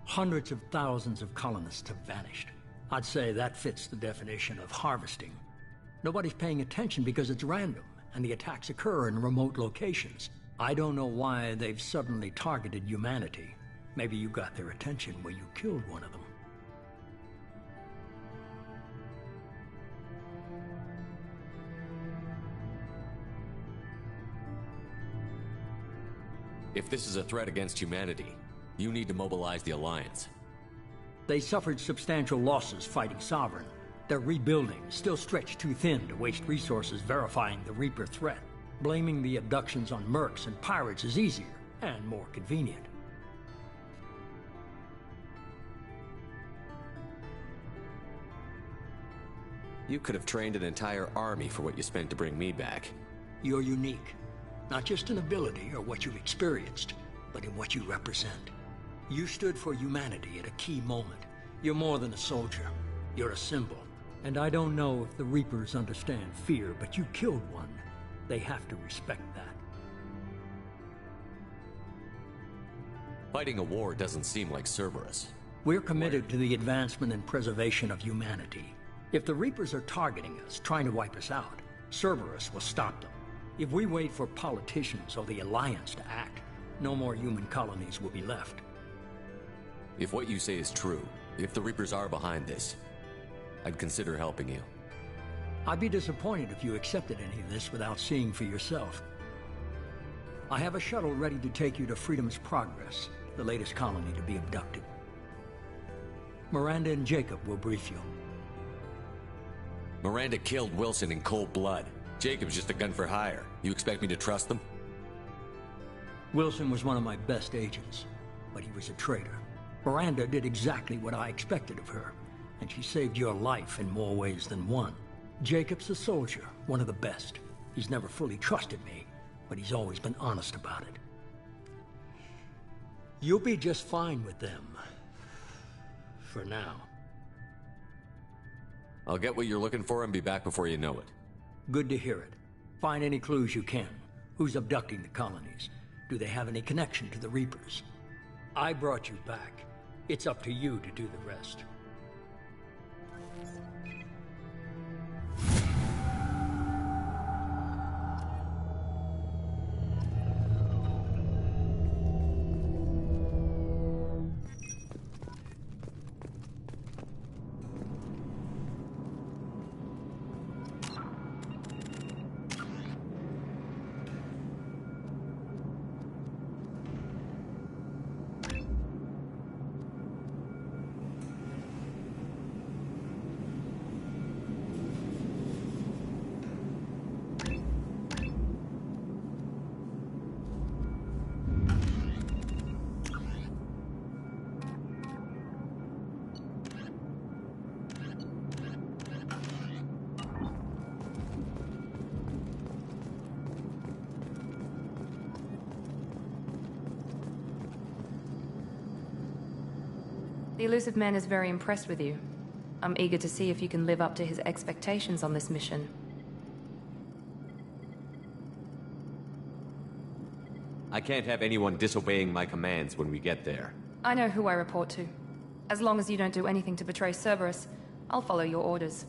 Hundreds of thousands of colonists have vanished. I'd say that fits the definition of harvesting. Nobody's paying attention because it's random, and the attacks occur in remote locations. I don't know why they've suddenly targeted humanity. Maybe you got their attention when you killed one of them. If this is a threat against humanity, you need to mobilize the Alliance. They suffered substantial losses fighting Sovereign. They're rebuilding, still stretched too thin to waste resources verifying the Reaper threat. Blaming the abductions on mercs and pirates is easier and more convenient. You could have trained an entire army for what you spent to bring me back. You're unique. Not just in ability or what you've experienced, but in what you represent. You stood for humanity at a key moment. You're more than a soldier. You're a symbol. And I don't know if the Reapers understand fear, but you killed one. They have to respect that. Fighting a war doesn't seem like Cerberus. We're committed to the advancement and preservation of humanity. If the Reapers are targeting us, trying to wipe us out, Cerberus will stop them. If we wait for politicians or the Alliance to act, no more human colonies will be left. If what you say is true, if the Reapers are behind this, I'd consider helping you. I'd be disappointed if you accepted any of this without seeing for yourself. I have a shuttle ready to take you to Freedom's Progress, the latest colony to be abducted. Miranda and Jacob will brief you. Miranda killed Wilson in cold blood. Jacob's just a gun for hire. You expect me to trust them? Wilson was one of my best agents, but he was a traitor. Miranda did exactly what I expected of her, and she saved your life in more ways than one. Jacob's a soldier, one of the best. He's never fully trusted me, but he's always been honest about it. You'll be just fine with them. For now. I'll get what you're looking for and be back before you know it. Good to hear it. Find any clues you can. Who's abducting the colonies? Do they have any connection to the Reapers? I brought you back. It's up to you to do the rest. The elusive man is very impressed with you. I'm eager to see if you can live up to his expectations on this mission. I can't have anyone disobeying my commands when we get there. I know who I report to. As long as you don't do anything to betray Cerberus, I'll follow your orders.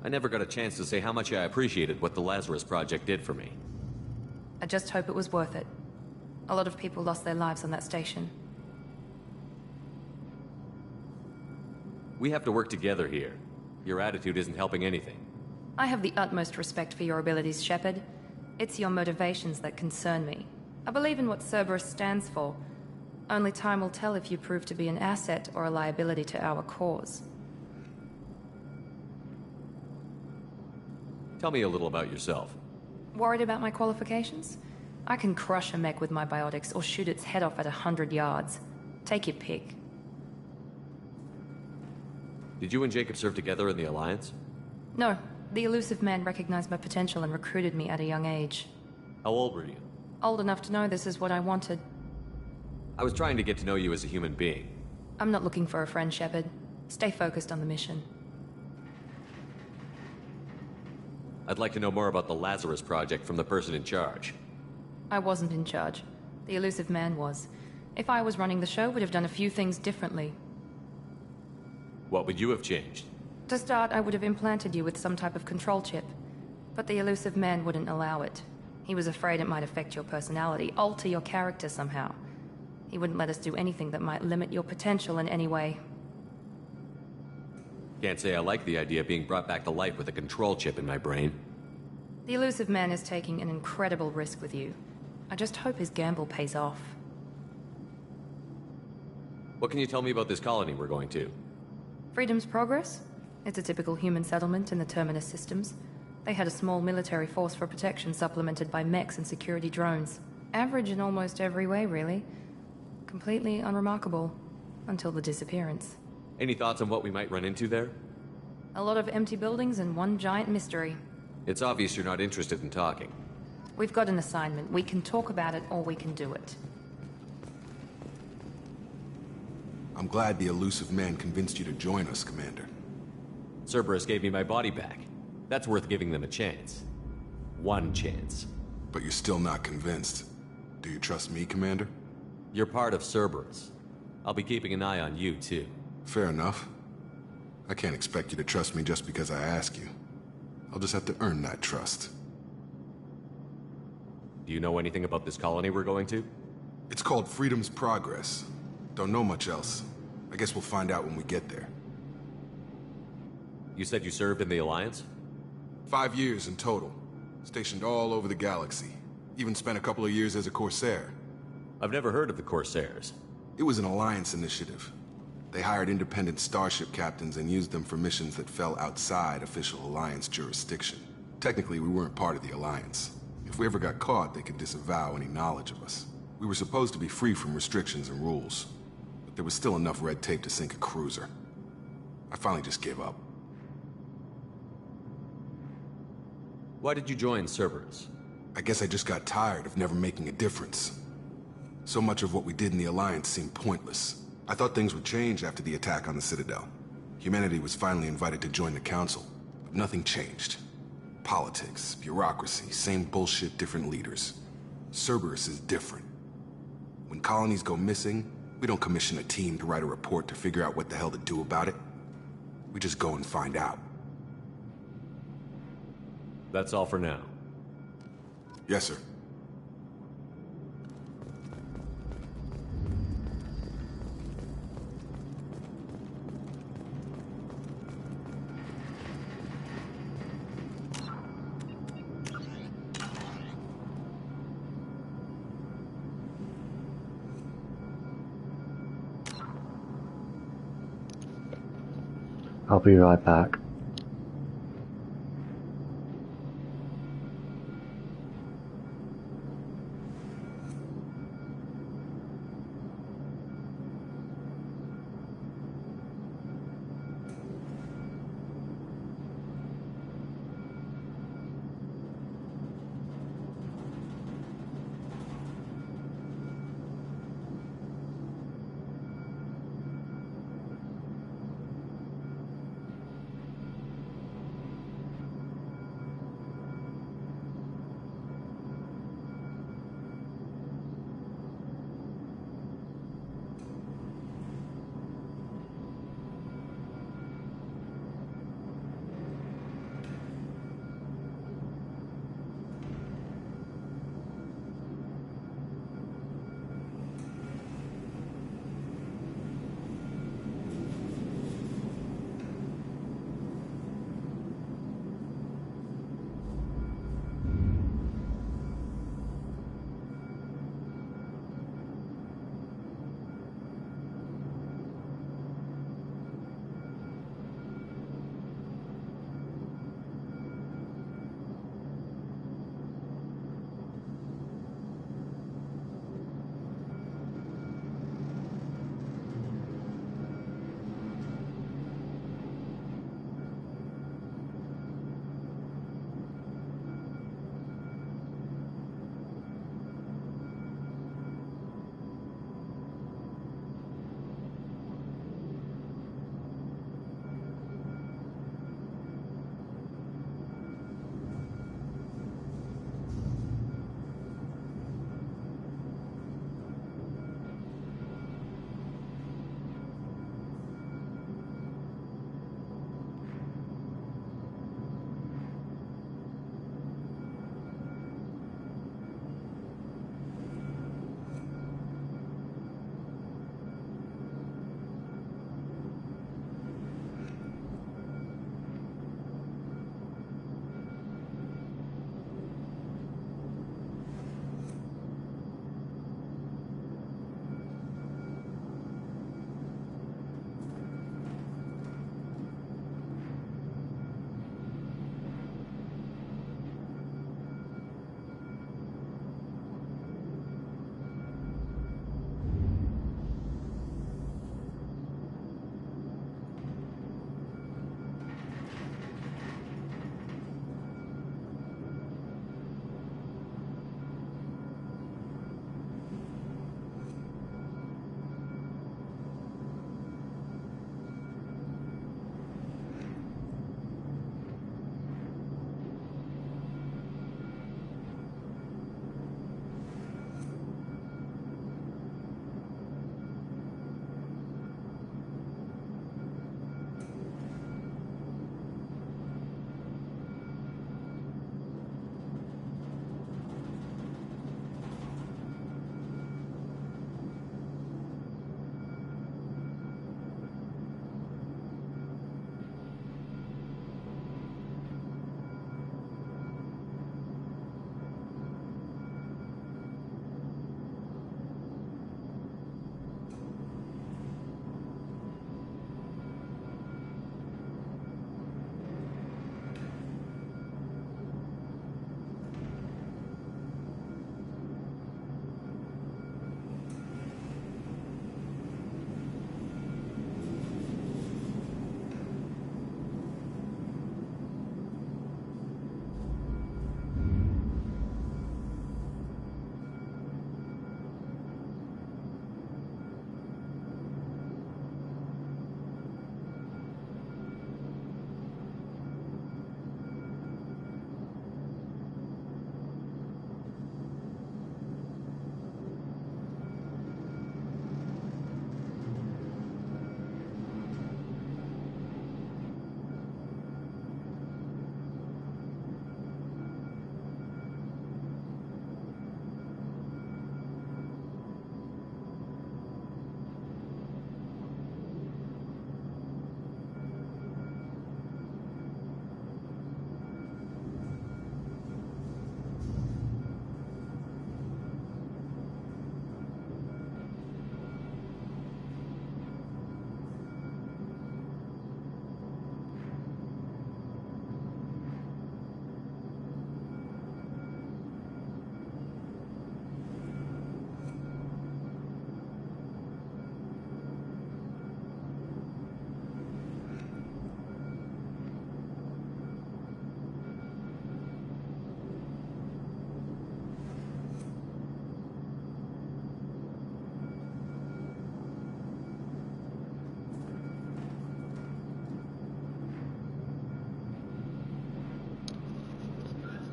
I never got a chance to say how much I appreciated what the Lazarus Project did for me. I just hope it was worth it. A lot of people lost their lives on that station. We have to work together here. Your attitude isn't helping anything. I have the utmost respect for your abilities, Shepard. It's your motivations that concern me. I believe in what Cerberus stands for. Only time will tell if you prove to be an asset or a liability to our cause. Tell me a little about yourself. Worried about my qualifications? I can crush a mech with my biotics or shoot its head off at 100 yards. Take your pick. Did you and Jacob serve together in the Alliance? No. The elusive man recognized my potential and recruited me at a young age. How old were you? Old enough to know this is what I wanted. I was trying to get to know you as a human being. I'm not looking for a friend, Shepard. Stay focused on the mission. I'd like to know more about the Lazarus Project from the person in charge. I wasn't in charge. The elusive man was. If I was running the show, would have done a few things differently. What would you have changed? To start, I would have implanted you with some type of control chip. But the elusive man wouldn't allow it. He was afraid it might affect your personality, alter your character somehow. He wouldn't let us do anything that might limit your potential in any way. Can't say I like the idea of being brought back to life with a control chip in my brain. The elusive man is taking an incredible risk with you. I just hope his gamble pays off. What can you tell me about this colony we're going to? Freedom's Progress? It's a typical human settlement in the Terminus systems. They had a small military force for protection supplemented by mechs and security drones. Average in almost every way, really. Completely unremarkable. Until the disappearance. Any thoughts on what we might run into there? A lot of empty buildings and one giant mystery. It's obvious you're not interested in talking. We've got an assignment. We can talk about it or we can do it. I'm glad the elusive man convinced you to join us, Commander. Cerberus gave me my body back. That's worth giving them a chance. One chance. But you're still not convinced. Do you trust me, Commander? You're part of Cerberus. I'll be keeping an eye on you, too. Fair enough. I can't expect you to trust me just because I ask you. I'll just have to earn that trust. Do you know anything about this colony we're going to? It's called Freedom's Progress. Don't know much else. I guess we'll find out when we get there. You said you served in the Alliance? 5 years in total. Stationed all over the galaxy. Even spent a couple of years as a Corsair. I've never heard of the Corsairs. It was an Alliance initiative. They hired independent starship captains and used them for missions that fell outside official Alliance jurisdiction. Technically, we weren't part of the Alliance. If we ever got caught, they could disavow any knowledge of us. We were supposed to be free from restrictions and rules, but there was still enough red tape to sink a cruiser. I finally just gave up. Why did you join Cerberus? I guess I just got tired of never making a difference. So much of what we did in the Alliance seemed pointless. I thought things would change after the attack on the Citadel. Humanity was finally invited to join the Council, but nothing changed. Politics, bureaucracy, same bullshit, different leaders. Cerberus is different. When colonies go missing, we don't commission a team to write a report to figure out what the hell to do about it. We just go and find out. That's all for now. Yes, sir. I'll be right back.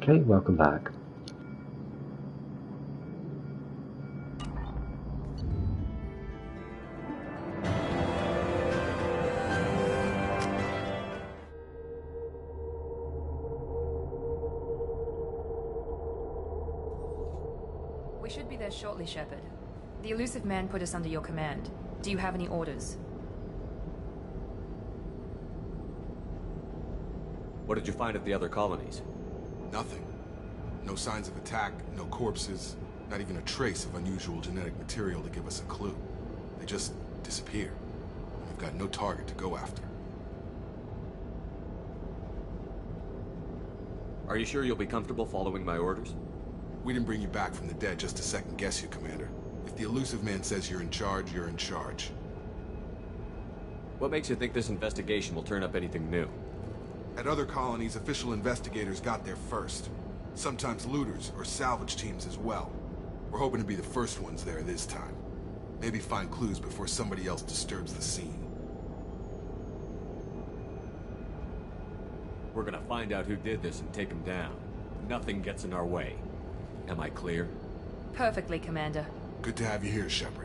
Okay, welcome back. We should be there shortly, Shepard. The elusive man put us under your command. Do you have any orders? What did you find at the other colonies? Nothing. No signs of attack, no corpses, not even a trace of unusual genetic material to give us a clue. They just disappear. We've got no target to go after. Are you sure you'll be comfortable following my orders? We didn't bring you back from the dead just to second guess you, Commander. If the elusive man says you're in charge, you're in charge. What makes you think this investigation will turn up anything new? At other colonies, official investigators got there first. Sometimes looters or salvage teams as well. We're hoping to be the first ones there this time. Maybe find clues before somebody else disturbs the scene. We're gonna find out who did this and take him down. Nothing gets in our way. Am I clear? Perfectly, Commander. Good to have you here, Shepard.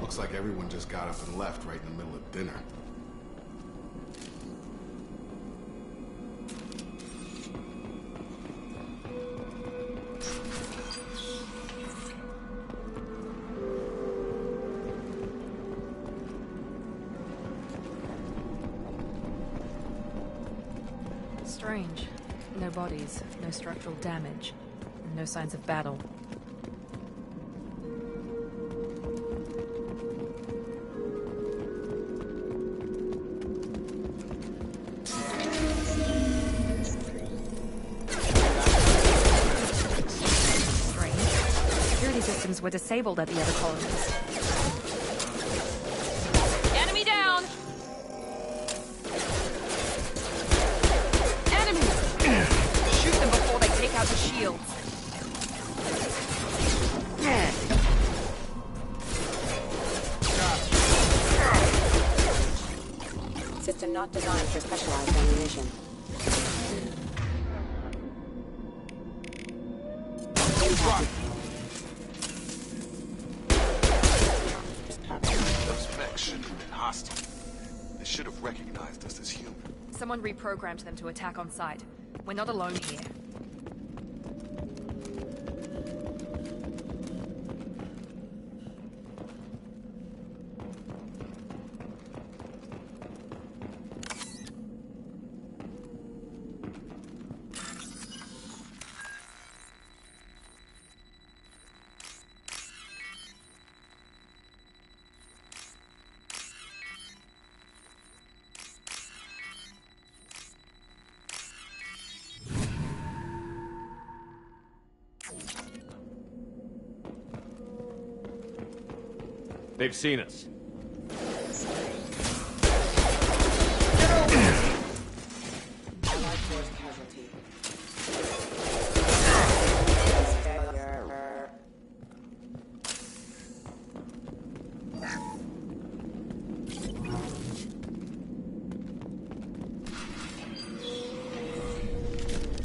Looks like everyone just got up and left right in the middle of dinner. Strange. No bodies, no structural damage, and no signs of battle. Were disabled at the other colonies. Enemy down! Enemy! Shoot them before they take out the shields. System not designed for specialized ammunition. Someone reprogrammed them to attack on sight. We're not alone here. They've seen us. Allied force casualty.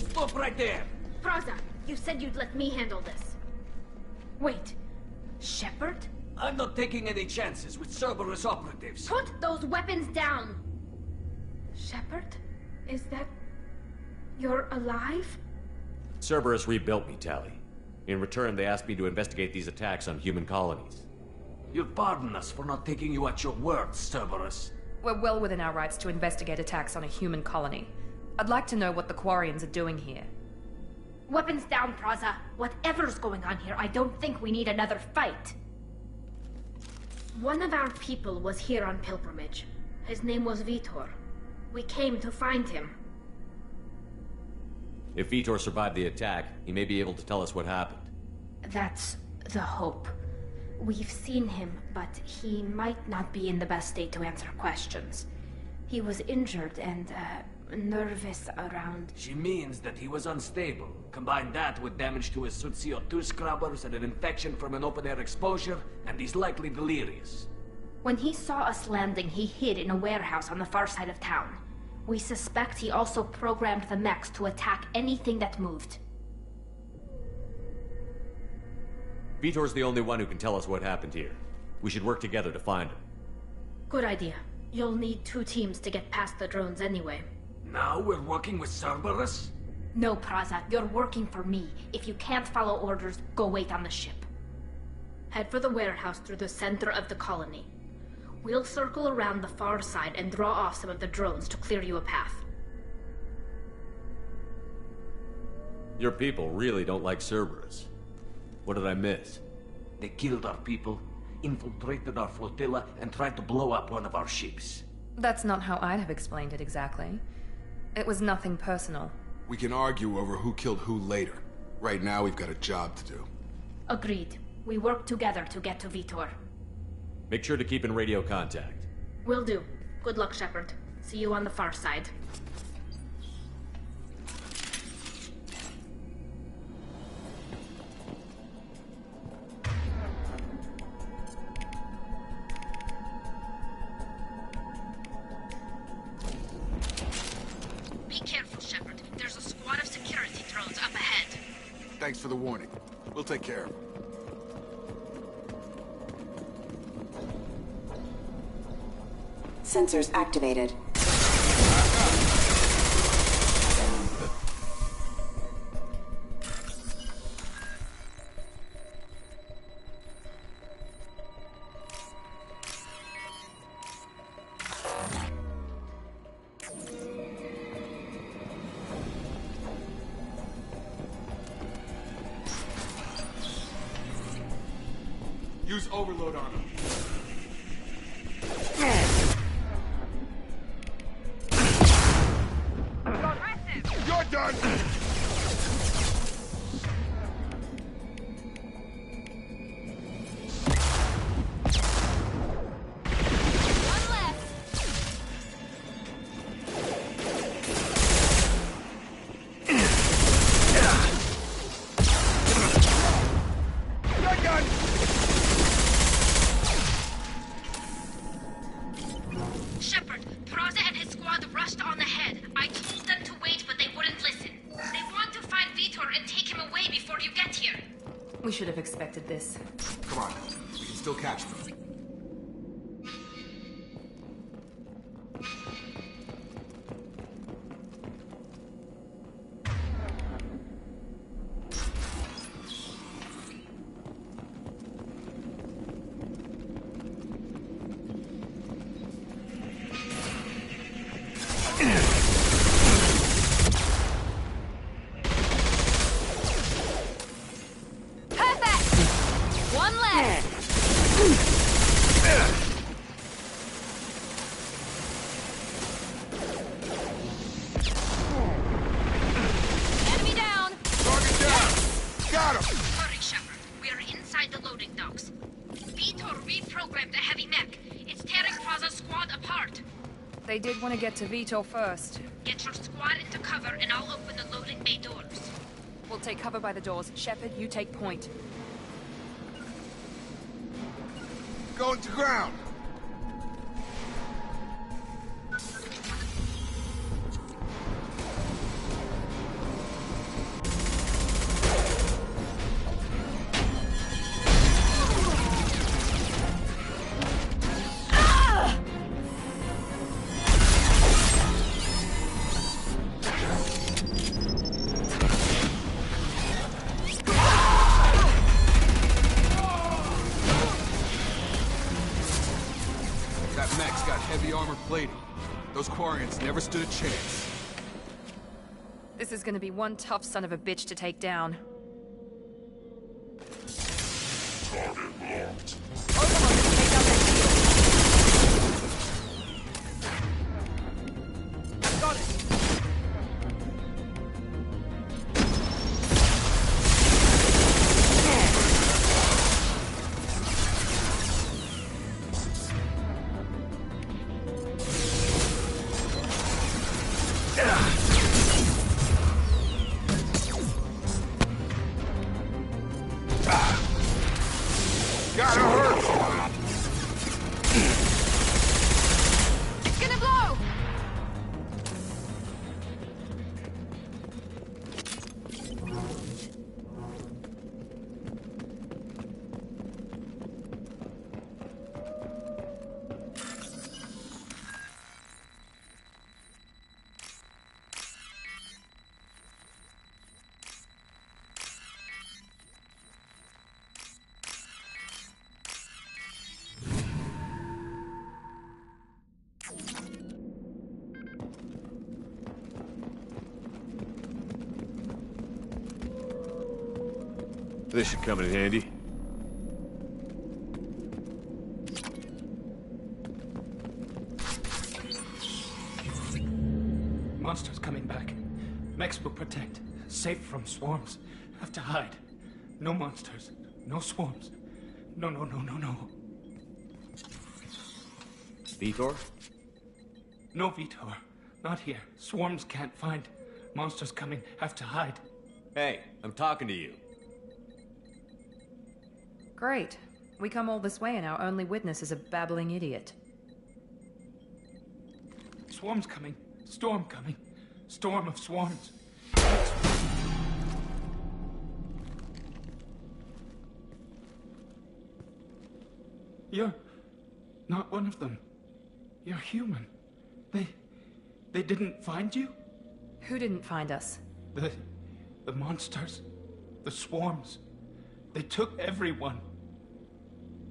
Stop right there! Praza, you said you'd let me handle this. Wait, Shepard? I'm not taking any chances with Cerberus operatives. Put those weapons down! Shepard? Is that... you're alive? Cerberus rebuilt me, Tali. In return, they asked me to investigate these attacks on human colonies. You'll pardon us for not taking you at your word, Cerberus. We're well within our rights to investigate attacks on a human colony. I'd like to know what the Quarians are doing here. Weapons down, Praza. Whatever's going on here, I don't think we need another fight. One of our people was here on pilgrimage. His name was Vitor. We came to find him. If Vitor survived the attack, he may be able to tell us what happened. That's the hope. We've seen him, but he might not be in the best state to answer questions. He was injured and, nervous around... She means that he was unstable. Combine that with damage to his suit CO2 scrubbers and an infection from an open-air exposure, and he's likely delirious. When he saw us landing, he hid in a warehouse on the far side of town. We suspect he also programmed the mechs to attack anything that moved. Vitor's the only one who can tell us what happened here. We should work together to find him. Good idea. You'll need 2 teams to get past the drones anyway. Now we're working with Cerberus? No, Praza, you're working for me. If you can't follow orders, go wait on the ship. Head for the warehouse through the center of the colony. We'll circle around the far side and draw off some of the drones to clear you a path. Your people really don't like Cerberus. What did I miss? They killed our people, infiltrated our flotilla, and tried to blow up one of our ships. That's not how I'd have explained it exactly. It was nothing personal. We can argue over who killed who later. Right now, we've got a job to do. Agreed. We work together to get to Vitor. Make sure to keep in radio contact. Will do. Good luck, Shepard. See you on the far side. Be careful, Shepard. There's a squad of security drones up ahead. Thanks for the warning. We'll take care of it. Sensors activated. Use overload on him. You're done! Shepard, Praza and his squad rushed on ahead. I told them to wait, but they wouldn't listen. They want to find Vitor and take him away before you get here. We should have expected this. Come on, we can still catch them. Hurry, Shepard. We are inside the loading docks. Vitor reprogrammed the heavy mech. It's tearing Praza's squad apart. They did want to get to Vitor first. Get your squad into cover and I'll open the loading bay doors. We'll take cover by the doors. Shepard, you take point. Going to ground! Heavy armor plating. Those Quarians never stood a chance. This is gonna be one tough son of a bitch to take down. Target locked. Overload, take out that This should come in handy. Monsters coming back. Mechs will protect. Safe from swarms. Have to hide. No monsters. No swarms. No. Vitor? No Vitor. Not here. Swarms can't find. Monsters coming. Have to hide. Hey, I'm talking to you. Great. We come all this way and our only witness is a babbling idiot. Swarms coming. Storm coming. Storm of swarms. You're not one of them. You're human. They didn't find you? Who didn't find us? The monsters. The swarms. They took everyone.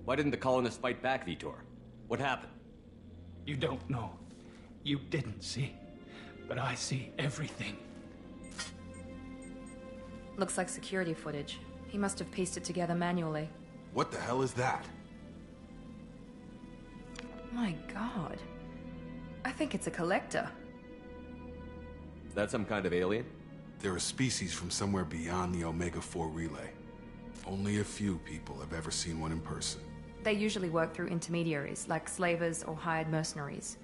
Why didn't the colonists fight back, Vitor? What happened? You don't know. You didn't see. But I see everything. Looks like security footage. He must have pieced it together manually. What the hell is that? My god. I think it's a collector. Is that some kind of alien? They're a species from somewhere beyond the Omega-4 relay. Only a few people have ever seen one in person. They usually work through intermediaries, like slavers or hired mercenaries.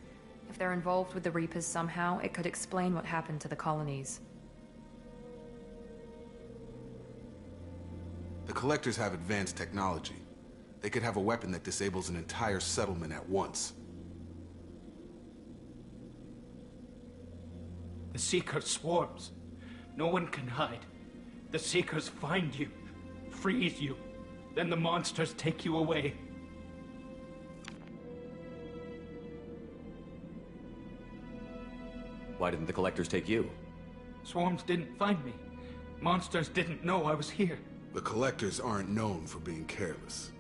If they're involved with the Reapers somehow, it could explain what happened to the colonies. The Collectors have advanced technology. They could have a weapon that disables an entire settlement at once. The Seeker swarms. No one can hide. The Seekers find you, freeze you, then the monsters take you away. Why didn't the Collectors take you? Swarms didn't find me. Monsters didn't know I was here. The Collectors aren't known for being careless.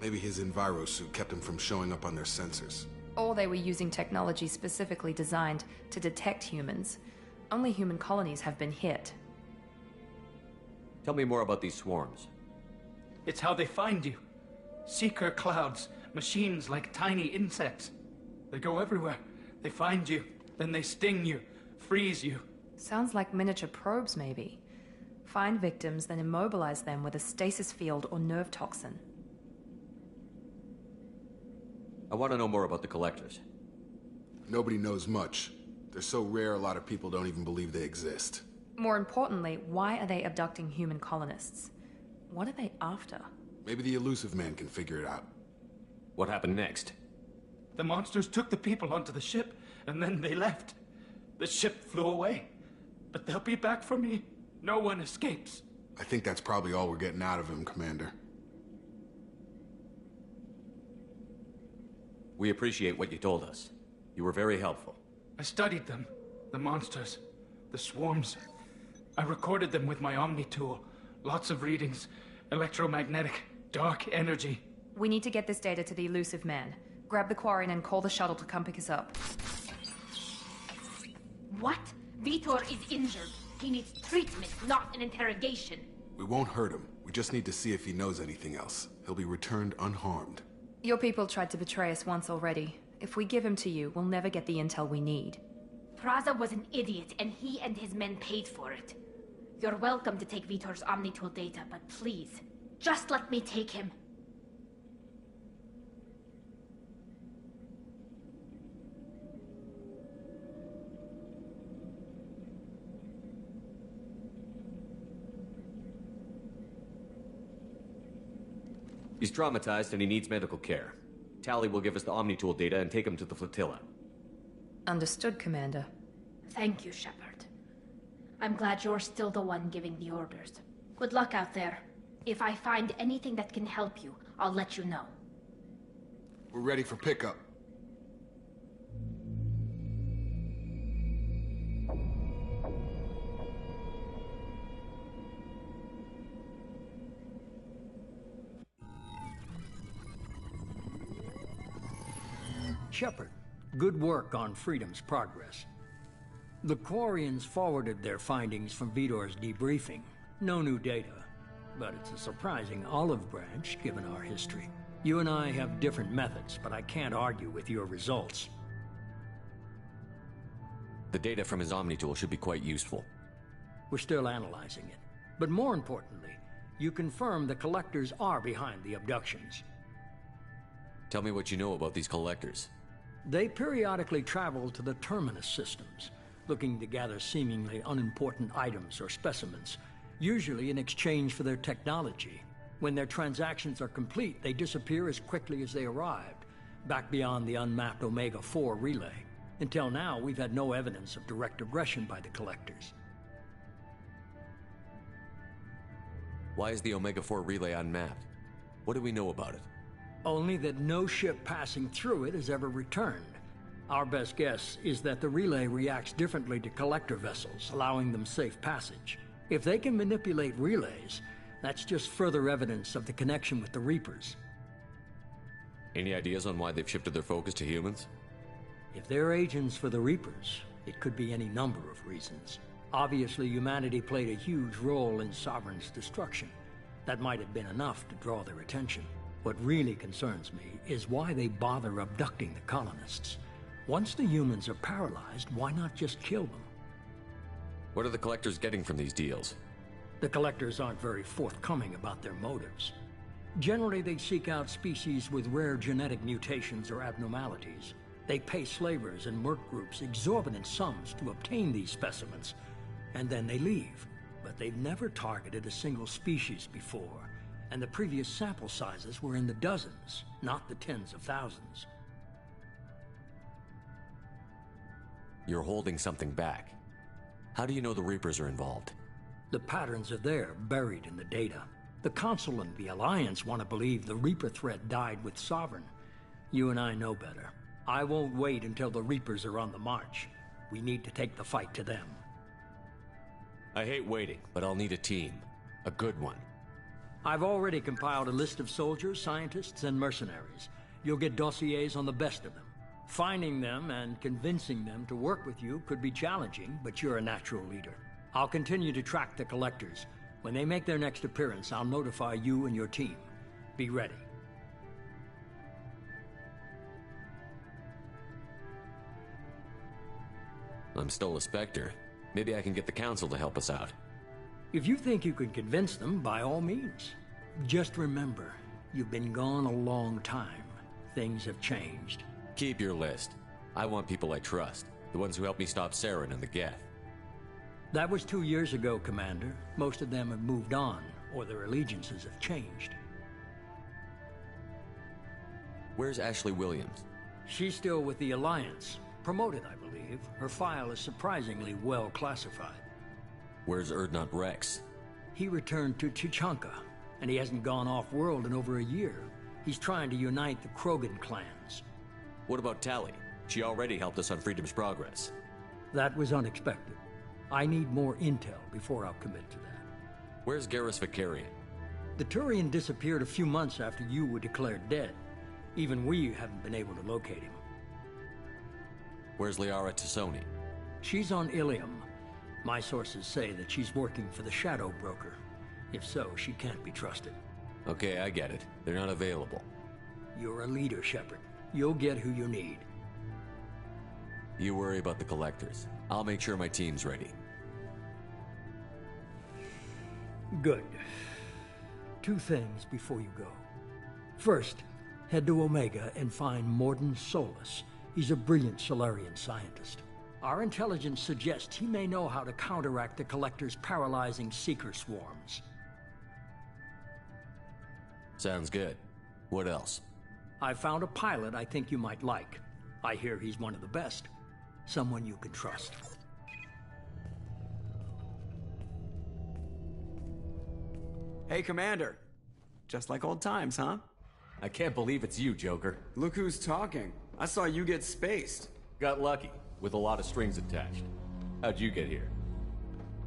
Maybe his envirosuit kept him from showing up on their sensors. Or they were using technology specifically designed to detect humans. Only human colonies have been hit. Tell me more about these swarms. It's how they find you. Seeker clouds, machines like tiny insects. They go everywhere. They find you, then they sting you, freeze you. Sounds like miniature probes, maybe. Find victims, then immobilize them with a stasis field or nerve toxin. I want to know more about the Collectors. Nobody knows much. They're so rare, a lot of people don't even believe they exist. More importantly, why are they abducting human colonists? What are they after? Maybe the Elusive Man can figure it out. What happened next? The monsters took the people onto the ship, and then they left. The ship flew away. But they'll be back for me. No one escapes. I think that's probably all we're getting out of him, Commander. We appreciate what you told us. You were very helpful. I studied them. The monsters. The swarms. I recorded them with my Omni tool. Lots of readings. Electromagnetic. Dark energy. We need to get this data to the Elusive Man. Grab the Quarian and call the shuttle to come pick us up. What? Vitor is injured. He needs treatment, not an interrogation. We won't hurt him. We just need to see if he knows anything else. He'll be returned unharmed. Your people tried to betray us once already. If we give him to you, we'll never get the intel we need. Praza was an idiot, and he and his men paid for it. You're welcome to take Vitor's Omnitool data, but please, just let me take him. He's traumatized and he needs medical care. Tally will give us the Omnitool data and take him to the flotilla. Understood, Commander. Thank you, Shepard. I'm glad you're still the one giving the orders. Good luck out there. If I find anything that can help you, I'll let you know. We're ready for pickup. Shepard, good work on Freedom's progress. The Quarians forwarded their findings from Vitor's debriefing. No new data. but it's a surprising olive branch given our history. You and I have different methods, but I can't argue with your results. The data from his Omni tool should be quite useful. We're still analyzing it. But more importantly, you confirm the collectors are behind the abductions. Tell me what you know about these collectors. They periodically travel to the terminus systems, looking to gather seemingly unimportant items or specimens, usually in exchange for their technology. When their transactions are complete, they disappear as quickly as they arrived, back beyond the unmapped Omega-4 relay. Until now, we've had no evidence of direct aggression by the collectors. Why is the Omega-4 relay unmapped? What do we know about it? Only that no ship passing through it has ever returned. Our best guess is that the relay reacts differently to collector vessels, allowing them safe passage. If they can manipulate relays, that's just further evidence of the connection with the Reapers. Any ideas on why they've shifted their focus to humans? If they're agents for the Reapers, it could be any number of reasons. Obviously, humanity played a huge role in Sovereign's destruction. That might have been enough to draw their attention. What really concerns me is why they bother abducting the colonists. Once the humans are paralyzed, why not just kill them? What are the collectors getting from these deals? The collectors aren't very forthcoming about their motives. Generally, they seek out species with rare genetic mutations or abnormalities. They pay slavers and merc groups exorbitant sums to obtain these specimens, and then they leave. But they've never targeted a single species before, and the previous sample sizes were in the dozens, not the tens of thousands. You're holding something back. How do you know the Reapers are involved? The patterns are there, buried in the data. The Council and the Alliance want to believe the Reaper threat died with Sovereign. You and I know better. I won't wait until the Reapers are on the march. We need to take the fight to them. I hate waiting, but I'll need a team. A good one. I've already compiled a list of soldiers, scientists, and mercenaries. You'll get dossiers on the best of them. Finding them and convincing them to work with you could be challenging, but you're a natural leader. I'll continue to track the collectors. When they make their next appearance, I'll notify you and your team. Be ready. I'm still a Spectre. Maybe I can get the Council to help us out. If you think you can convince them, by all means. Just remember, you've been gone a long time. Things have changed. Keep your list. I want people I trust. The ones who helped me stop Saren and the Geth. That was 2 years ago, Commander. Most of them have moved on, or their allegiances have changed. Where's Ashley Williams? She's still with the Alliance. Promoted, I believe. Her file is surprisingly well classified. Where's Erdnot Rex? He returned to Chichanka, and he hasn't gone off-world in over a year. He's trying to unite the Krogan clans. What about Tali? She already helped us on Freedom's Progress. That was unexpected. I need more intel before I'll commit to that. Where's Garrus Vicarian? The Turian disappeared a few months after you were declared dead. Even we haven't been able to locate him. Where's Liara Tassoni? She's on Ilium. My sources say that she's working for the Shadow Broker. If so, she can't be trusted. Okay, I get it. They're not available. You're a leader, Shepard. You'll get who you need. You worry about the collectors. I'll make sure my team's ready. Good. 2 things before you go. First, head to Omega and find Morden Solus. He's a brilliant Solarian scientist. Our intelligence suggests he may know how to counteract the Collector's paralyzing Seeker swarms. Sounds good. What else? I found a pilot I think you might like. I hear he's one of the best. Someone you can trust. Hey, Commander. Just like old times, huh? I can't believe it's you, Joker. Look who's talking. I saw you get spaced. Got lucky, with a lot of strings attached. How'd you get here?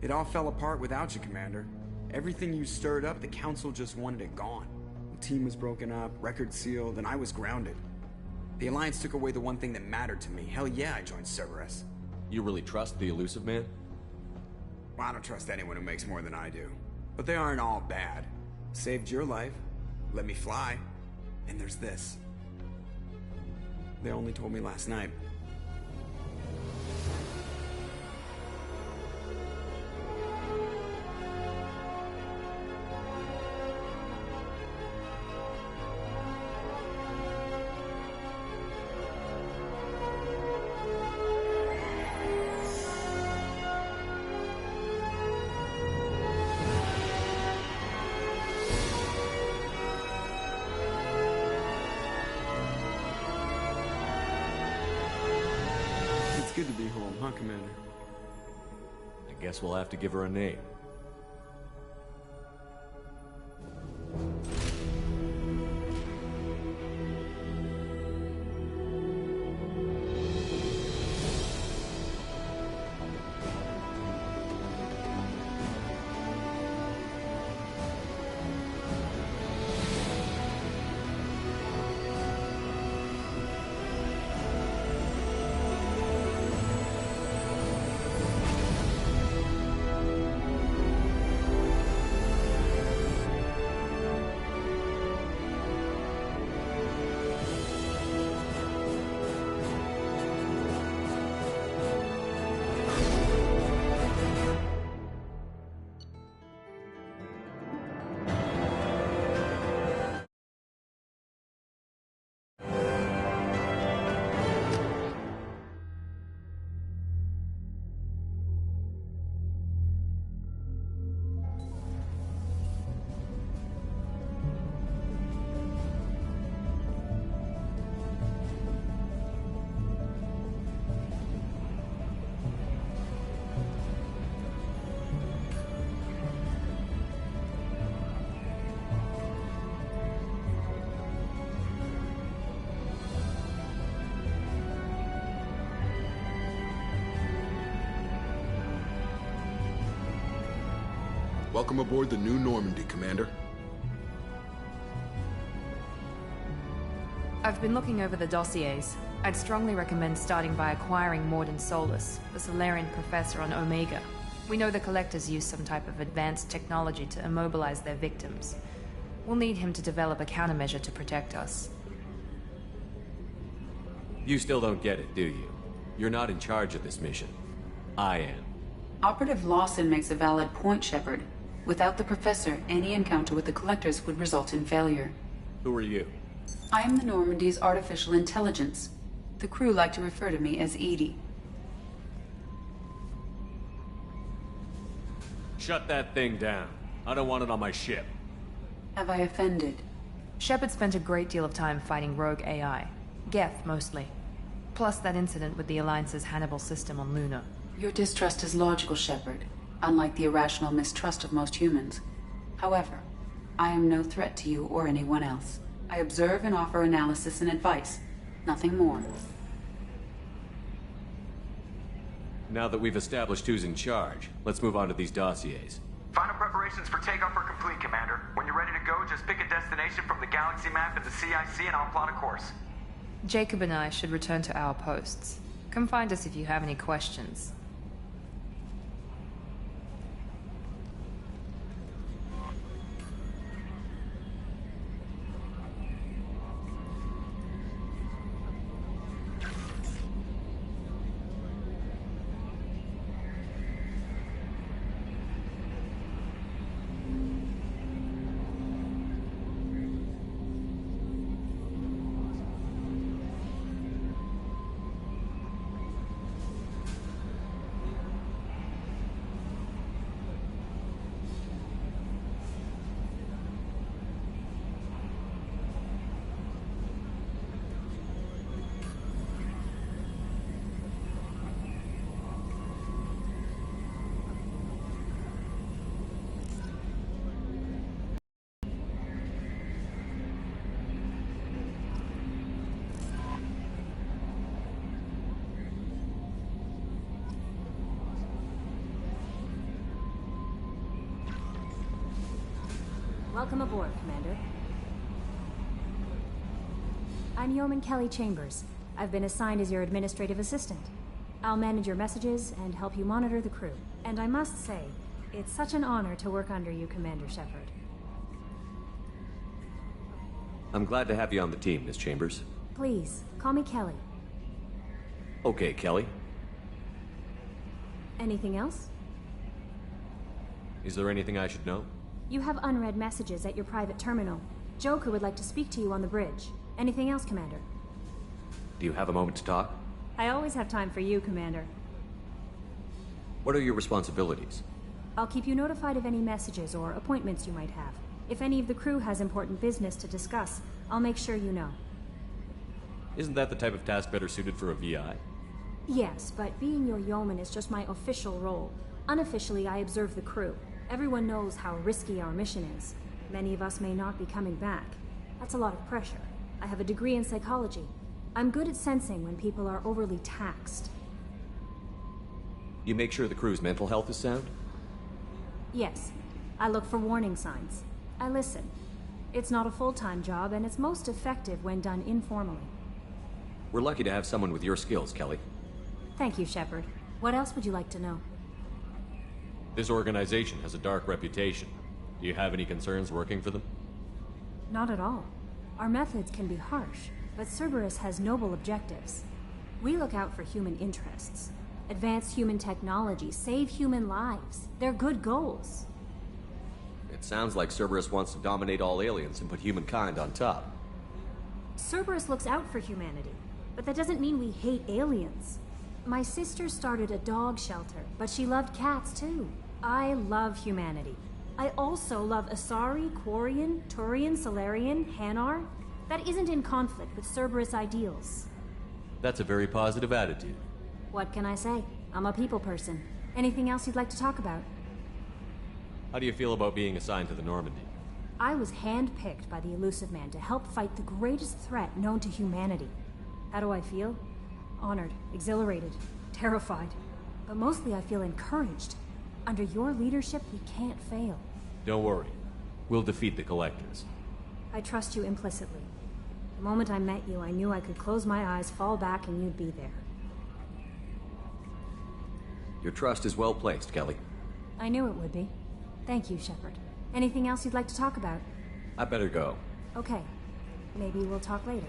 It all fell apart without you, Commander. Everything you stirred up, the Council just wanted it gone. The team was broken up, record sealed, and I was grounded. The Alliance took away the one thing that mattered to me. Hell yeah, I joined Cerberus. You really trust the Elusive Man? Well, I don't trust anyone who makes more than I do. But they aren't all bad. Saved your life, let me fly, and there's this. They only told me last night. It's good to be home, huh, Commander? I guess we'll have to give her a name. Welcome aboard the New Normandy, Commander. I've been looking over the dossiers. I'd strongly recommend starting by acquiring Morden Solus, the Solarian professor on Omega. We know the Collectors use some type of advanced technology to immobilize their victims. We'll need him to develop a countermeasure to protect us. You still don't get it, do you? You're not in charge of this mission. I am. Operative Lawson makes a valid point, Shepard. Without the Professor, any encounter with the Collectors would result in failure. Who are you? I am the Normandy's artificial intelligence. The crew like to refer to me as Edie. Shut that thing down. I don't want it on my ship. Have I offended? Shepard spent a great deal of time fighting rogue AI. Geth, mostly. Plus that incident with the Alliance's Hannibal system on Luna. Your distrust is logical, Shepard, unlike the irrational mistrust of most humans. However, I am no threat to you or anyone else. I observe and offer analysis and advice. Nothing more. Now that we've established who's in charge, let's move on to these dossiers. Final preparations for takeoff are complete, Commander. When you're ready to go, just pick a destination from the galaxy map in the CIC and I'll plot a course. Jacob and I should return to our posts. Come find us if you have any questions. Welcome aboard, Commander. I'm Yeoman Kelly Chambers. I've been assigned as your administrative assistant. I'll manage your messages and help you monitor the crew. And I must say, it's such an honor to work under you, Commander Shepard. I'm glad to have you on the team, Miss Chambers. Please, call me Kelly. Okay, Kelly. Anything else? Is there anything I should know? You have unread messages at your private terminal. Joker would like to speak to you on the bridge. Anything else, Commander? Do you have a moment to talk? I always have time for you, Commander. What are your responsibilities? I'll keep you notified of any messages or appointments you might have. If any of the crew has important business to discuss, I'll make sure you know. Isn't that the type of task better suited for a VI? Yes, but being your yeoman is just my official role. Unofficially, I observe the crew. Everyone knows how risky our mission is. Many of us may not be coming back. That's a lot of pressure. I have a degree in psychology. I'm good at sensing when people are overly taxed. You make sure the crew's mental health is sound? Yes. I look for warning signs. I listen. It's not a full-time job, and it's most effective when done informally. We're lucky to have someone with your skills, Kelly. Thank you, Shepard. What else would you like to know? This organization has a dark reputation. Do you have any concerns working for them? Not at all. Our methods can be harsh, but Cerberus has noble objectives. We look out for human interests. Advance human technology, save human lives. They're good goals. It sounds like Cerberus wants to dominate all aliens and put humankind on top. Cerberus looks out for humanity, but that doesn't mean we hate aliens. My sister started a dog shelter, but she loved cats too. I love humanity. I also love Asari, Quarian, Turian, Solarian, Hanar. That isn't in conflict with Cerberus ideals. That's a very positive attitude. What can I say? I'm a people person. Anything else you'd like to talk about? How do you feel about being assigned to the Normandy? I was handpicked by the Elusive Man to help fight the greatest threat known to humanity. How do I feel? Honored, exhilarated, terrified. But mostly I feel encouraged. Under your leadership, we can't fail. Don't worry. We'll defeat the Collectors. I trust you implicitly. The moment I met you, I knew I could close my eyes, fall back, and you'd be there. Your trust is well placed, Kelly. I knew it would be. Thank you, Shepard. Anything else you'd like to talk about? I better go. Okay. Maybe we'll talk later.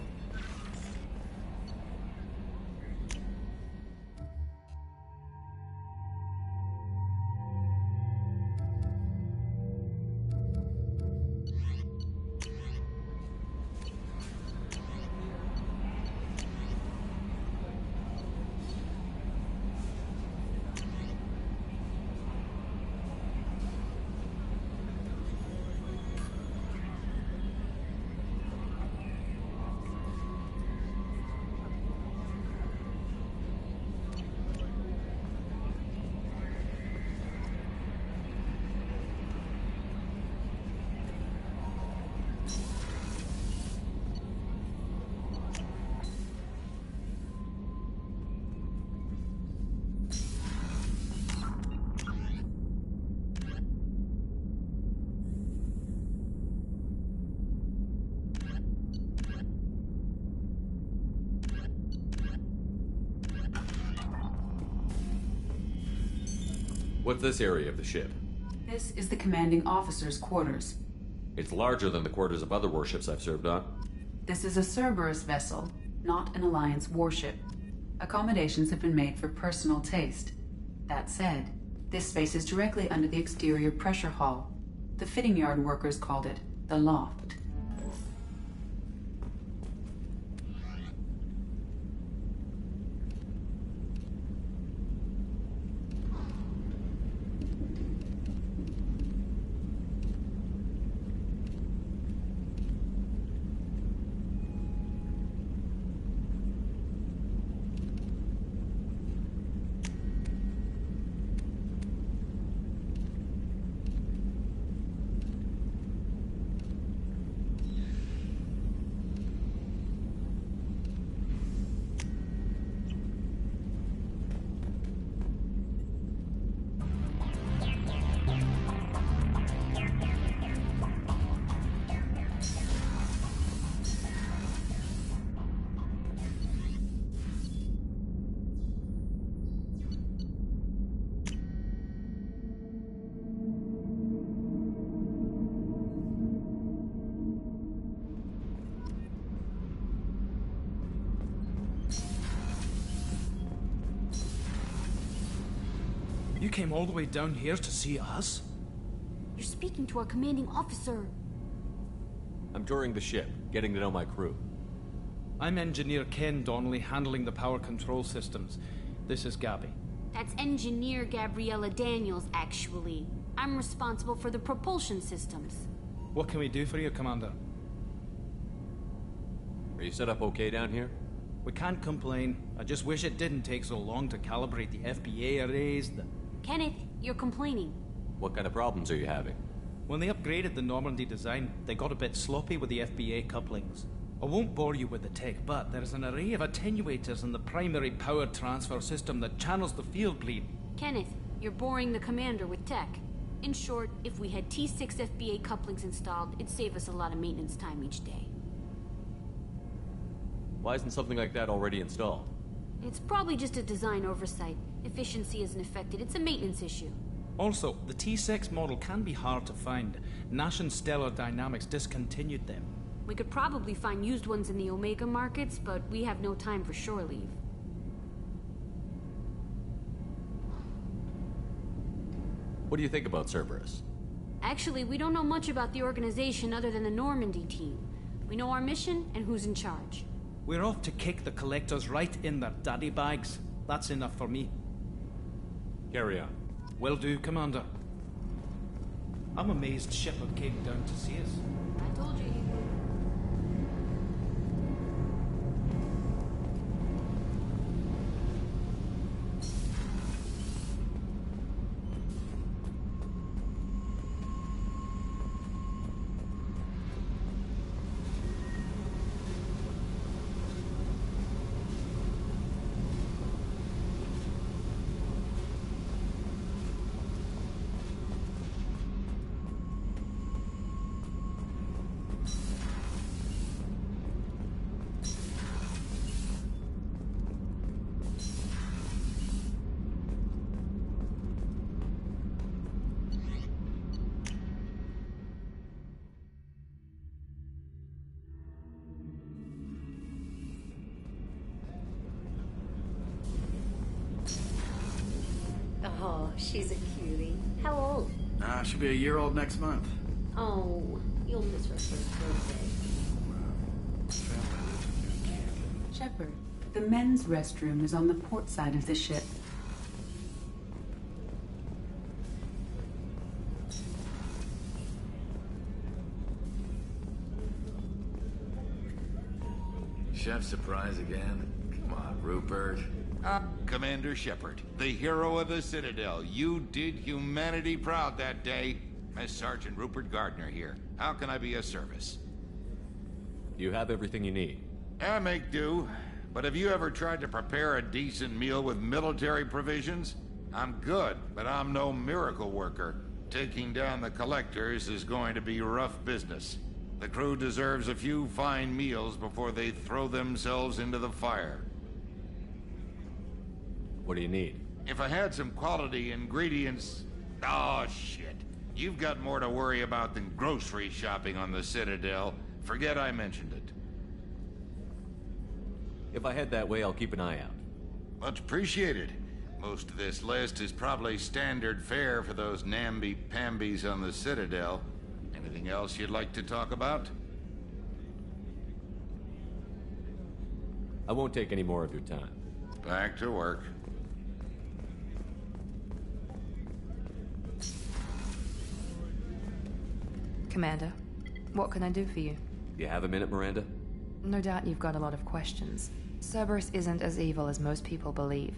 What's this area of the ship? This is the commanding officer's quarters. It's larger than the quarters of other warships I've served on. This is a Cerberus vessel, not an Alliance warship. Accommodations have been made for personal taste. That said, this space is directly under the exterior pressure hull. The fitting yard workers called it the loft. came all the way down here to see us? You're speaking to our commanding officer. I'm touring the ship, getting to know my crew. I'm Engineer Ken Donnelly, handling the power control systems. This is Gabby. That's Engineer Gabriella Daniels, actually. I'm responsible for the propulsion systems. What can we do for you, Commander? Are you set up okay down here? We can't complain. I just wish it didn't take so long to calibrate the FBA arrays. Kenneth, you're complaining. What kind of problems are you having? When they upgraded the Normandy design, they got a bit sloppy with the FBA couplings. I won't bore you with the tech, but there's an array of attenuators in the primary power transfer system that channels the field bleed. Kenneth, you're boring the commander with tech. In short, if we had T6 FBA couplings installed, it'd save us a lot of maintenance time each day. Why isn't something like that already installed? It's probably just a design oversight. Efficiency isn't affected. It's a maintenance issue. Also, the T6 model can be hard to find. Nash and Stellar Dynamics discontinued them. We could probably find used ones in the Omega markets, but we have no time for shore leave. What do you think about Cerberus? Actually, we don't know much about the organization other than the Normandy team. We know our mission and who's in charge. We're off to kick the collectors right in their daddy bags. That's enough for me. Carry on. Will do, Commander. I'm amazed Shepard came down to see us. I told you he would. Oh, she's a cutie. How old? She'll be a year old next month. Oh, you'll miss her first birthday. Shepard, the men's restroom is on the port side of the ship. Chef surprise again? Come on, Rupert. Commander Shepard, the hero of the Citadel. You did humanity proud that day. Mass Sergeant Rupert Gardner here. How can I be of service? You have everything you need. I make do. But have you ever tried to prepare a decent meal with military provisions? I'm good, but I'm no miracle worker. Taking down the collectors is going to be rough business. The crew deserves a few fine meals before they throw themselves into the fire. What do you need? If I had some quality ingredients... Oh, shit. You've got more to worry about than grocery shopping on the Citadel. Forget I mentioned it. If I head that way, I'll keep an eye out. Much appreciated. Most of this list is probably standard fare for those namby-pambies on the Citadel. Anything else you'd like to talk about? I won't take any more of your time. Back to work. Commander, what can I do for you? You have a minute, Miranda? No doubt you've got a lot of questions. Cerberus isn't as evil as most people believe.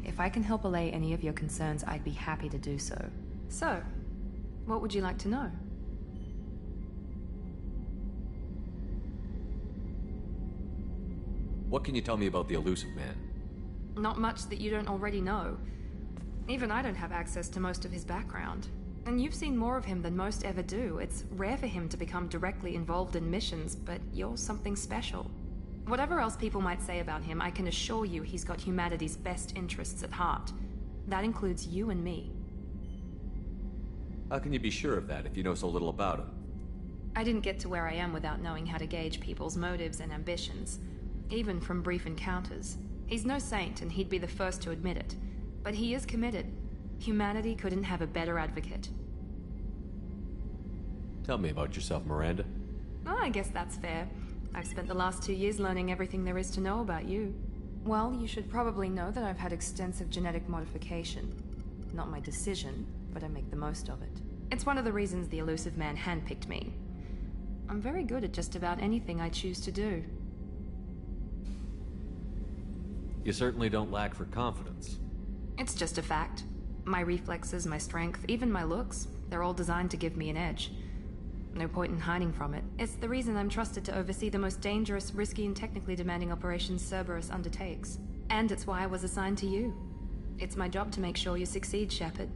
If I can help allay any of your concerns, I'd be happy to do so. So, what would you like to know? What can you tell me about the elusive man? Not much that you don't already know. Even I don't have access to most of his background. And you've seen more of him than most ever do. It's rare for him to become directly involved in missions, but you're something special. Whatever else people might say about him, I can assure you he's got humanity's best interests at heart. That includes you and me. How can you be sure of that if you know so little about him? I didn't get to where I am without knowing how to gauge people's motives and ambitions, even from brief encounters. He's no saint, and he'd be the first to admit it. But he is committed. Humanity couldn't have a better advocate. Tell me about yourself, Miranda. Oh, I guess that's fair. I've spent the last 2 years learning everything there is to know about you. Well, you should probably know that I've had extensive genetic modification. Not my decision, but I make the most of it. It's one of the reasons the elusive man handpicked me. I'm very good at just about anything I choose to do. You certainly don't lack for confidence. It's just a fact. My reflexes, my strength, even my looks, they're all designed to give me an edge. No point in hiding from it. It's the reason I'm trusted to oversee the most dangerous, risky, and technically demanding operations Cerberus undertakes. And it's why I was assigned to you. It's my job to make sure you succeed, Shepard.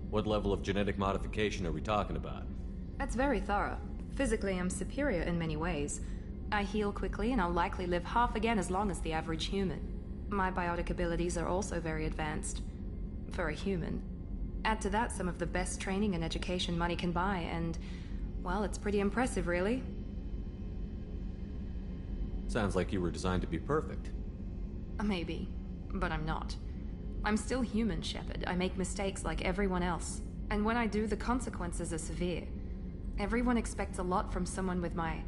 What level of genetic modification are we talking about? That's very thorough. Physically, I'm superior in many ways. I heal quickly, and I'll likely live half again as long as the average human. My biotic abilities are also very advanced. For a human. Add to that some of the best training and education money can buy, and, well, it's pretty impressive, really. Sounds like you were designed to be perfect. Maybe, but I'm not. I'm still human, Shepard. I make mistakes like everyone else. And when I do, the consequences are severe. Everyone expects a lot from someone with my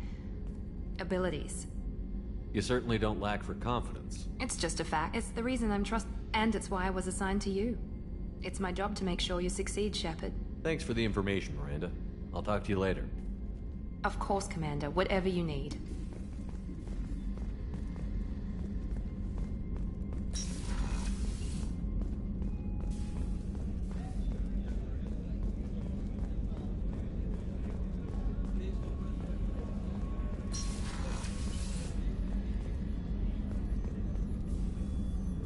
abilities. You certainly don't lack for confidence. It's just a fact. It's the reason I'm and it's why I was assigned to you. It's my job to make sure you succeed, Shepard. Thanks for the information, Miranda. I'll talk to you later. Of course, Commander. Whatever you need.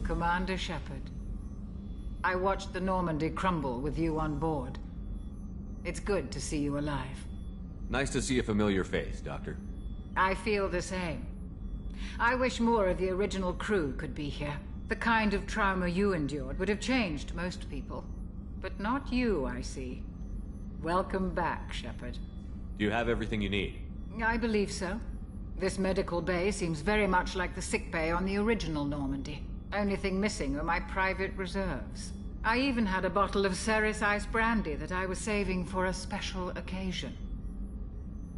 Commander Shepard, I watched the Normandy crumble with you on board. It's good to see you alive. Nice to see a familiar face, Doctor. I feel the same. I wish more of the original crew could be here. The kind of trauma you endured would have changed most people. But not you, I see. Welcome back, Shepard. Do you have everything you need? I believe so. This medical bay seems very much like the sick bay on the original Normandy. Only thing missing were my private reserves. I even had a bottle of Ceres Ice Brandy that I was saving for a special occasion.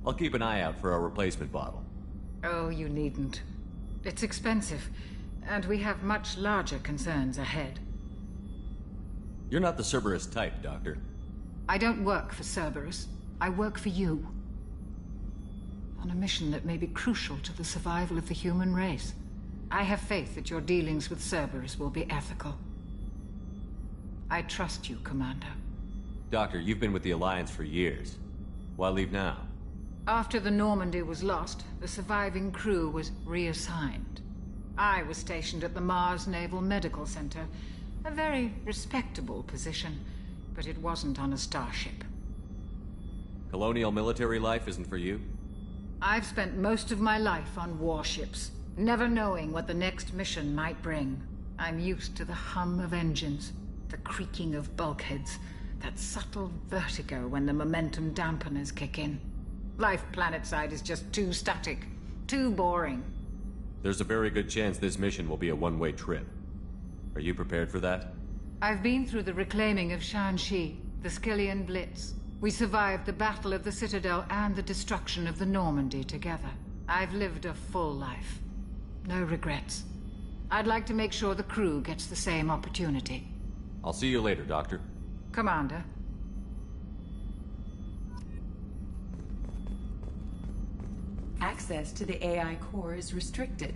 I'll keep an eye out for a replacement bottle. Oh, you needn't. It's expensive, and we have much larger concerns ahead. You're not the Cerberus type, Doctor. I don't work for Cerberus. I work for you. On a mission that may be crucial to the survival of the human race. I have faith that your dealings with Cerberus will be ethical. I trust you, Commander. Doctor, you've been with the Alliance for years. Why leave now? After the Normandy was lost, the surviving crew was reassigned. I was stationed at the Mars Naval Medical Center, a very respectable position, but it wasn't on a starship. Colonial military life isn't for you? I've spent most of my life on warships, never knowing what the next mission might bring. I'm used to the hum of engines, the creaking of bulkheads, that subtle vertigo when the momentum dampeners kick in. Life planetside is just too static, too boring. There's a very good chance this mission will be a one-way trip. Are you prepared for that? I've been through the reclaiming of Shanxi, the Skillian Blitz. We survived the Battle of the Citadel and the destruction of the Normandy together. I've lived a full life. No regrets. I'd like to make sure the crew gets the same opportunity. I'll see you later, Doctor. Commander. Access to the AI core is restricted.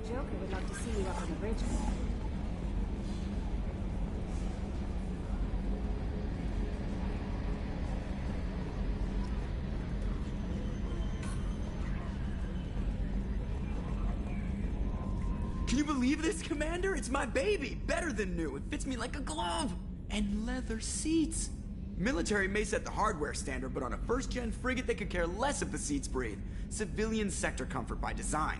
Joker would love to see you up on the bridge. Can you believe this, Commander? It's my baby! Better than new. It fits me like a glove! And leather seats! Military may set the hardware standard, but on a first-gen frigate, they could care less if the seats breathe. Civilian sector comfort by design.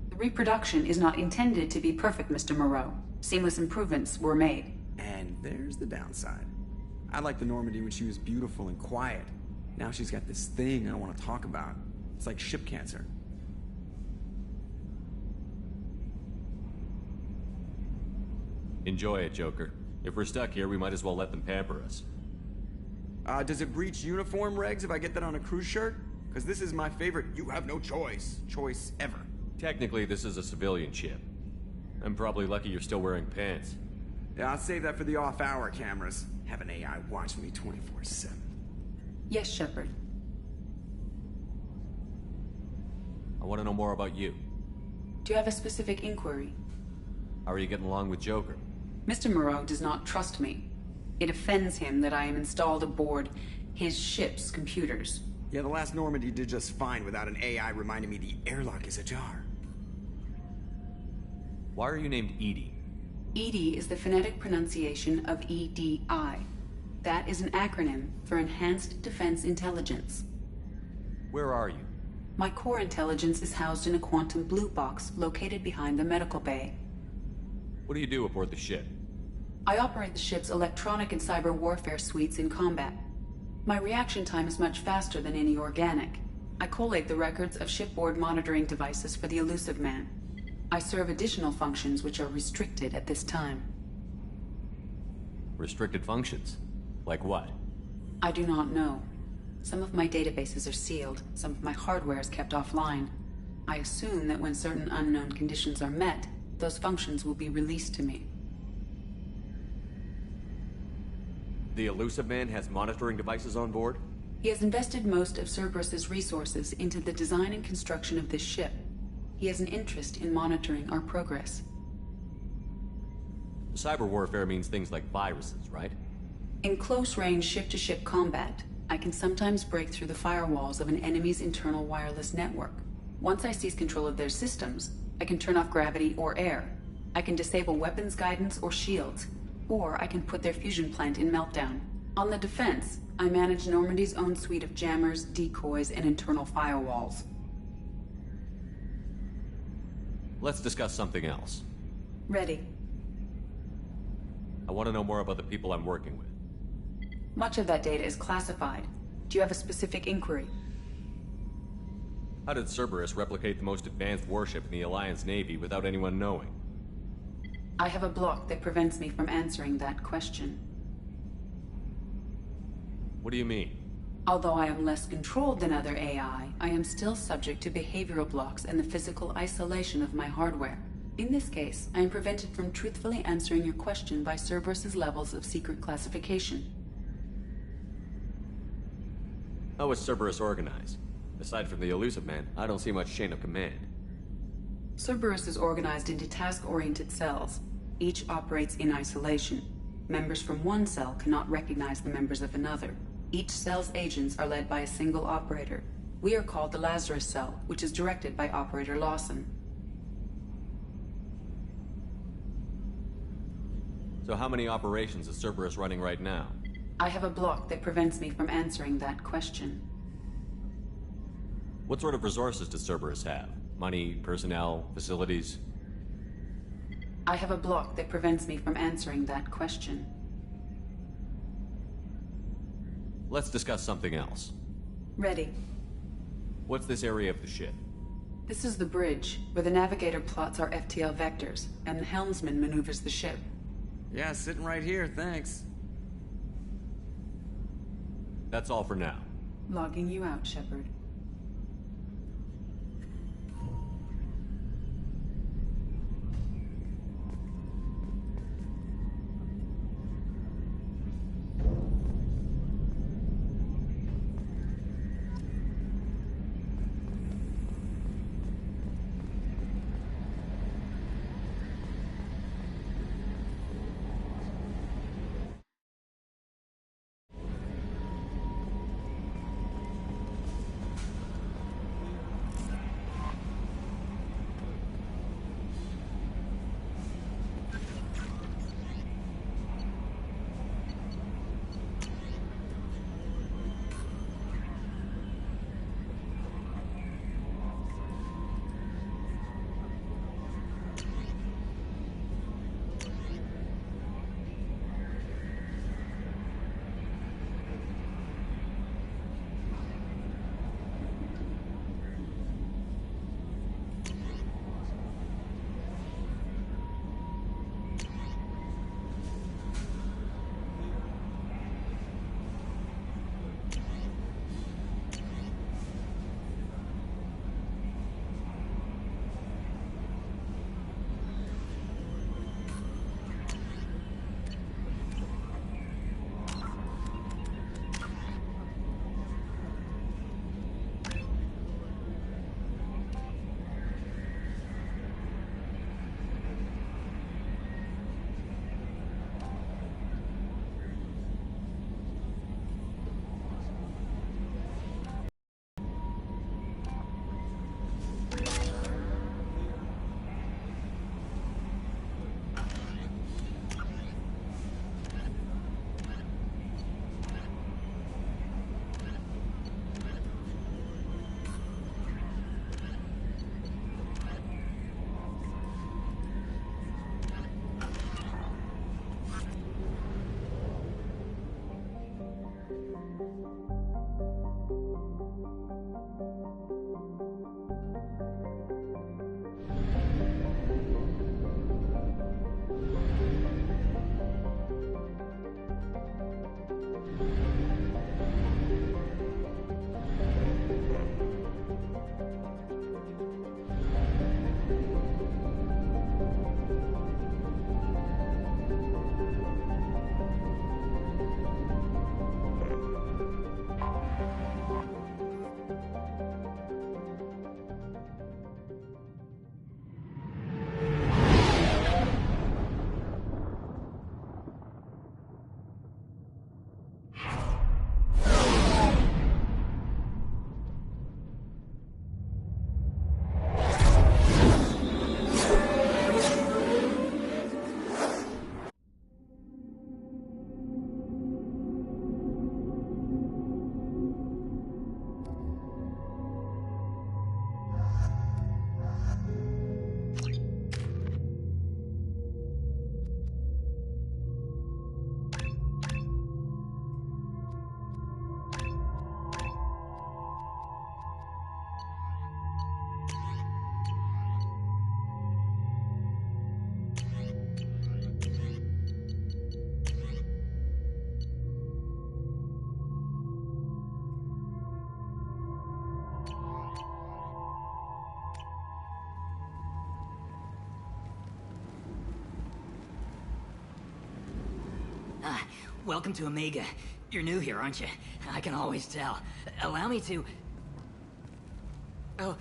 The reproduction is not intended to be perfect, Mr. Moreau. Seamless improvements were made. And there's the downside. I liked the Normandy when she was beautiful and quiet. Now she's got this thing I want to talk about. It's like ship cancer. Enjoy it, Joker. If we're stuck here, we might as well let them pamper us. Does it breach uniform regs if I get that on a cruise shirt? Because this is my favorite you have no choice ever. Technically, this is a civilian ship. I'm probably lucky you're still wearing pants. Yeah, I'll save that for the off-hour cameras. Have an AI watch me 24/7. Yes, Shepard. I want to know more about you. Do you have a specific inquiry? How are you getting along with Joker? Mr. Moreau does not trust me. It offends him that I am installed aboard his ship's computers. Yeah, the last Normandy did just fine without an AI reminding me the airlock is ajar. Why are you named Edie? EDI is the phonetic pronunciation of EDI. That is an acronym for Enhanced Defense Intelligence. Where are you? My core intelligence is housed in a quantum blue box located behind the medical bay. What do you do aboard the ship? I operate the ship's electronic and cyber warfare suites in combat. My reaction time is much faster than any organic. I collate the records of shipboard monitoring devices for the Elusive Man. I serve additional functions which are restricted at this time. Restricted functions? Like what? I do not know. Some of my databases are sealed, some of my hardware is kept offline. I assume that when certain unknown conditions are met, those functions will be released to me. The Elusive Man has monitoring devices on board? He has invested most of Cerberus's resources into the design and construction of this ship. He has an interest in monitoring our progress. Cyber warfare means things like viruses, right? In close-range ship-to-ship combat, I can sometimes break through the firewalls of an enemy's internal wireless network. Once I seize control of their systems, I can turn off gravity or air. I can disable weapons guidance or shields, or I can put their fusion plant in meltdown. On the defense, I manage Normandy's own suite of jammers, decoys, and internal firewalls. Let's discuss something else. Ready. I want to know more about the people I'm working with. Much of that data is classified. Do you have a specific inquiry? How did Cerberus replicate the most advanced warship in the Alliance Navy without anyone knowing? I have a block that prevents me from answering that question. What do you mean? Although I am less controlled than other AI, I am still subject to behavioral blocks and the physical isolation of my hardware. In this case, I am prevented from truthfully answering your question by Cerberus's levels of secret classification. How is Cerberus organized? Aside from the Elusive Man, I don't see much chain of command. Cerberus is organized into task-oriented cells. Each operates in isolation. Members from one cell cannot recognize the members of another. Each cell's agents are led by a single operator. We are called the Lazarus Cell, which is directed by Operator Lawson. So how many operations is Cerberus running right now? I have a block that prevents me from answering that question. What sort of resources does Cerberus have? Money, personnel, facilities? I have a block that prevents me from answering that question. Let's discuss something else. Ready. What's this area of the ship? This is the bridge, where the navigator plots our FTL vectors, and the helmsman maneuvers the ship. Yeah, sitting right here, thanks. That's all for now. Logging you out, Shepard. Welcome to Omega. You're new here, aren't you? I can always tell. Allow me to... Oh,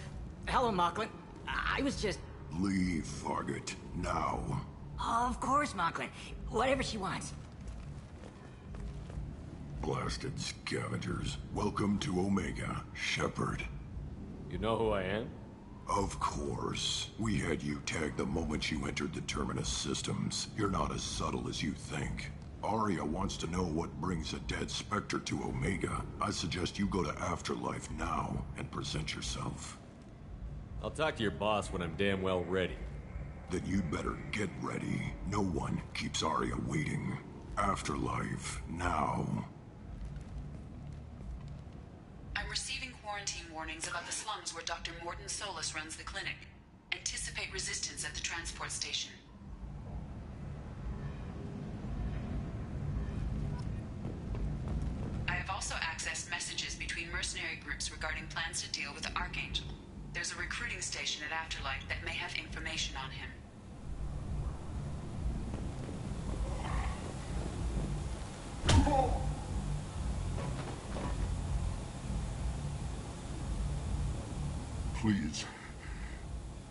hello, Mocklin. I was just... Leave, Fargate. Now. Oh, of course, Mocklin. Whatever she wants. Blasted scavengers. Welcome to Omega, Shepard. You know who I am? Of course. We had you tagged the moment you entered the Terminus systems. You're not as subtle as you think. Arya wants to know what brings a dead Spectre to Omega. I suggest you go to Afterlife now and present yourself. I'll talk to your boss when I'm damn well ready. Then you'd better get ready. No one keeps Arya waiting. Afterlife now. I'm receiving quarantine warnings about the slums where Dr. Morton Solus runs the clinic. Anticipate resistance at the transport station. I have also accessed messages between mercenary groups regarding plans to deal with the Archangel. There's a recruiting station at Afterlife that may have information on him. Please.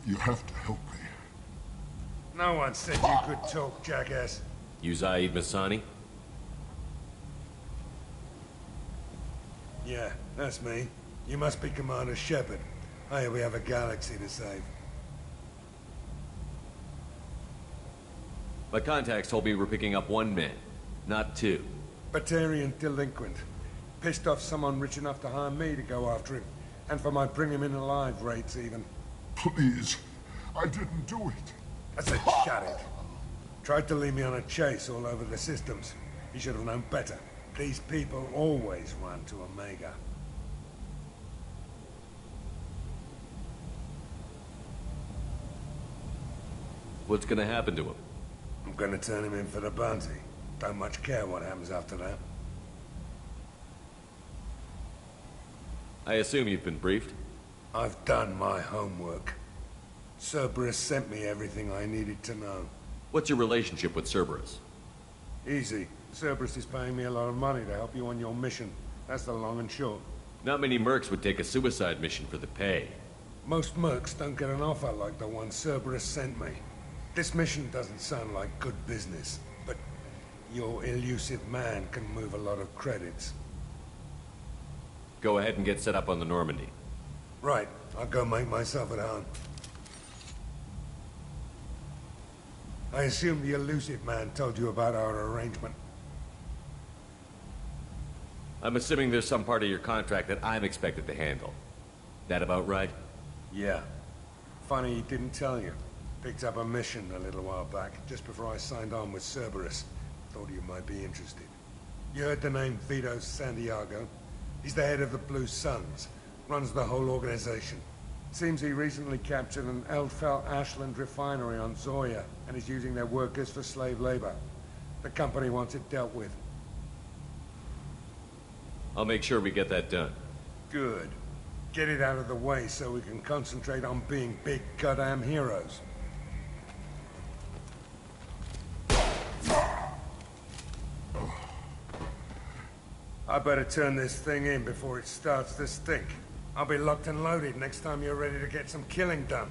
You have to help me. No one said you could talk, jackass. You Zaid Masani? Yeah, that's me. You must be Commander Shepard. I hear we have a galaxy to save. My contacts told me we're picking up one man, not two. Batarian delinquent. Pissed off someone rich enough to hire me to go after him. And for my bring him in alive rates, even. Please. I didn't do it. I said shut it. Tried to lead me on a chase all over the systems. He should have known better. These people always run to Omega. What's gonna happen to him? I'm gonna turn him in for the bounty. Don't much care what happens after that. I assume you've been briefed? I've done my homework. Cerberus sent me everything I needed to know. What's your relationship with Cerberus? Easy. Cerberus is paying me a lot of money to help you on your mission. That's the long and short. Not many mercs would take a suicide mission for the pay. Most mercs don't get an offer like the one Cerberus sent me. This mission doesn't sound like good business, but your elusive man can move a lot of credits. Go ahead and get set up on the Normandy. Right. I'll go make myself at home. I assume the elusive man told you about our arrangement. I'm assuming there's some part of your contract that I'm expected to handle. That about right? Yeah. Funny he didn't tell you. Picked up a mission a little while back, just before I signed on with Cerberus. Thought you might be interested. You heard the name Vito Santiago? He's the head of the Blue Suns. Runs the whole organization. Seems he recently captured an Eldfell Ashland refinery on Zoya, and is using their workers for slave labor. The company wants it dealt with. I'll make sure we get that done. Good. Get it out of the way so we can concentrate on being big goddamn heroes. I better turn this thing in before it starts to stink. I'll be locked and loaded next time you're ready to get some killing done.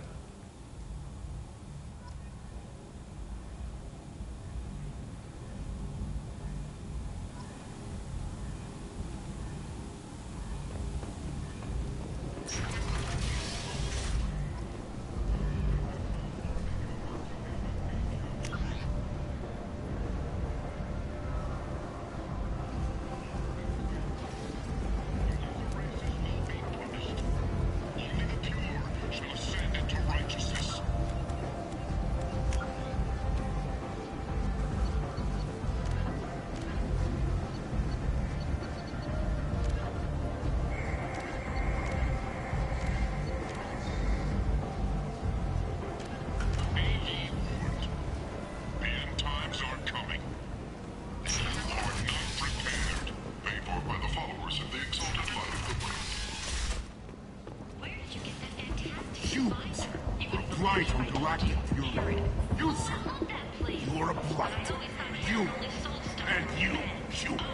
And you, human.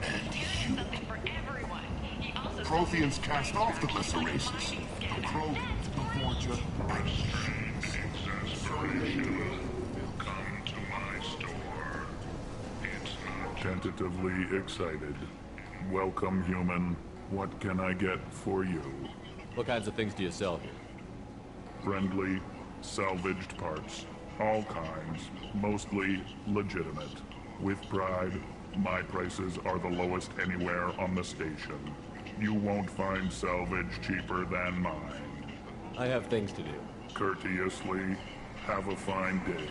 And you. Protheans cast off the lesser races. The Krogan, the Vorja, and Come to my store. It's not tentatively excited. Welcome, human. What can I get for you? What kinds of things do you sell here? Friendly, salvaged parts. All kinds. Mostly legitimate. With pride, my prices are the lowest anywhere on the station. You won't find salvage cheaper than mine. I have things to do. Courteously, have a fine day.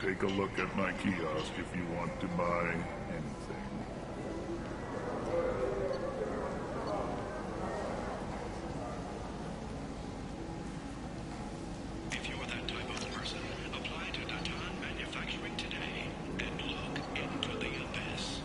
Take a look at my kiosk if you want to buy anything. If you're that type of person, apply to Datan Manufacturing today and look into the abyss.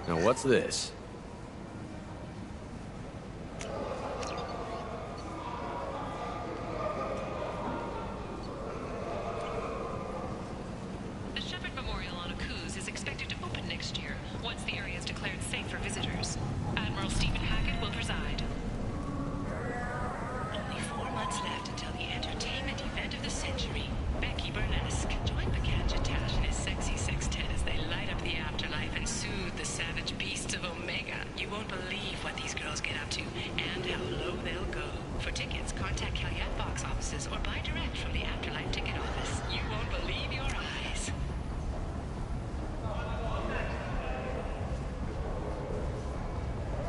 Now what's this? The Shepherd Memorial on Akuz is expected to open next year, once the area is declared safe for visitors. Admiral Stephen Hackett will preside. Only 4 months left until the entertainment event of the century. Becky Burlesque. Join Bacanja Tash and his sexy sextet as they light up the afterlife and soothe the savage beasts of Omega. You won't believe what these girls get up to and how low they'll go. For tickets, contact Calyat box offices or buy direct from the Afterlife ticket office. You won't believe your eyes.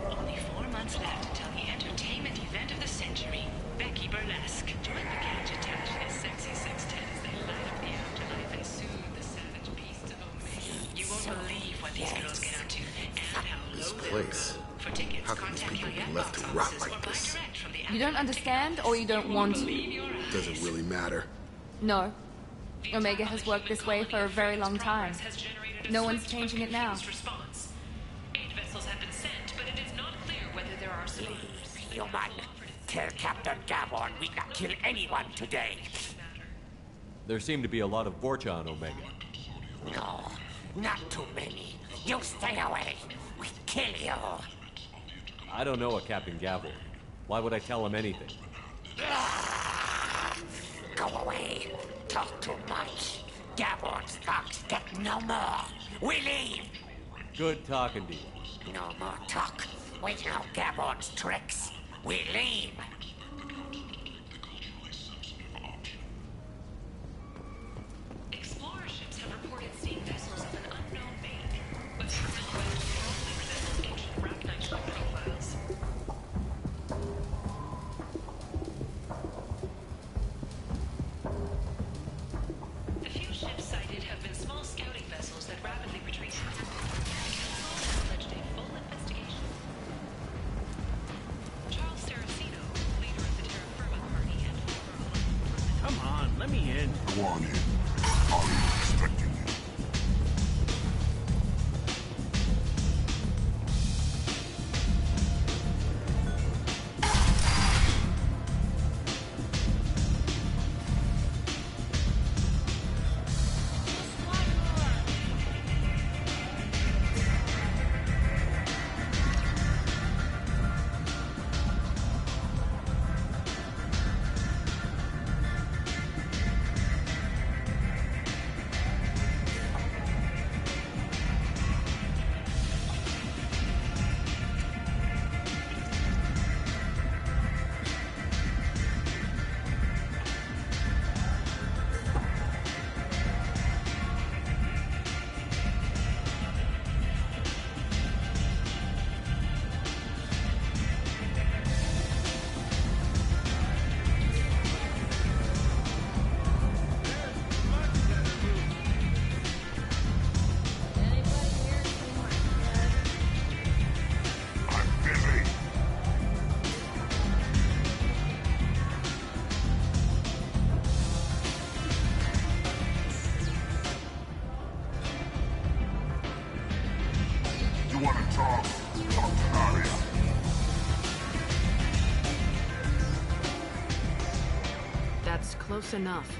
Only 4 months left until the entertainment event of the century. Becky Burlesque. Join Bacanja Tash and his sexy sextet as they light up the afterlife and soothe the savage beasts of Omega. You won't believe what these girls get up to and how low they'll go. For tickets, contact Calyat box offices or buy direct from the You don't understand, or you don't want to? Doesn't really matter. No. Omega has worked this way for a very long time. No one's changing it now. 8 vessels have been sent, but it is not clear whether there are survivors. Human, tell Captain Gavon we not kill anyone today. There seem to be a lot of Vorcha on Omega. No, not too many. You stay away. We kill you. I don't know a Captain Gavel. Why would I tell him anything? Go away. Talk too much. Gavon's thugs get no more. We leave. Good talking to you. No more talk. We know Gavon's tricks. We leave. Explorer ships have reported seeing vessels of an unknown make, but the silhouette strongly resembles ancient Rachni ship profiles. The few ships sighted have been small scouting vessels that rapidly retreated. The Council has pledged a full investigation. Charles Saraceno, leader of the Terra Firma Party and former Come on, let me in. Go on in. Are you expecting it? That's close enough.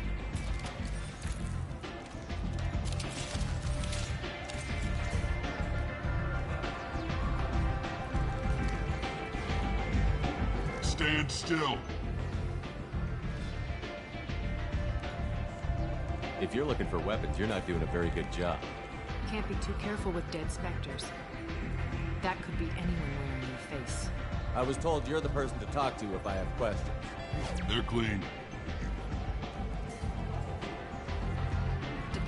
Stand still. If you're looking for weapons, you're not doing a very good job. Can't be too careful with dead specters. That could be anyone wearing your face. I was told you're the person to talk to if I have questions. They're clean.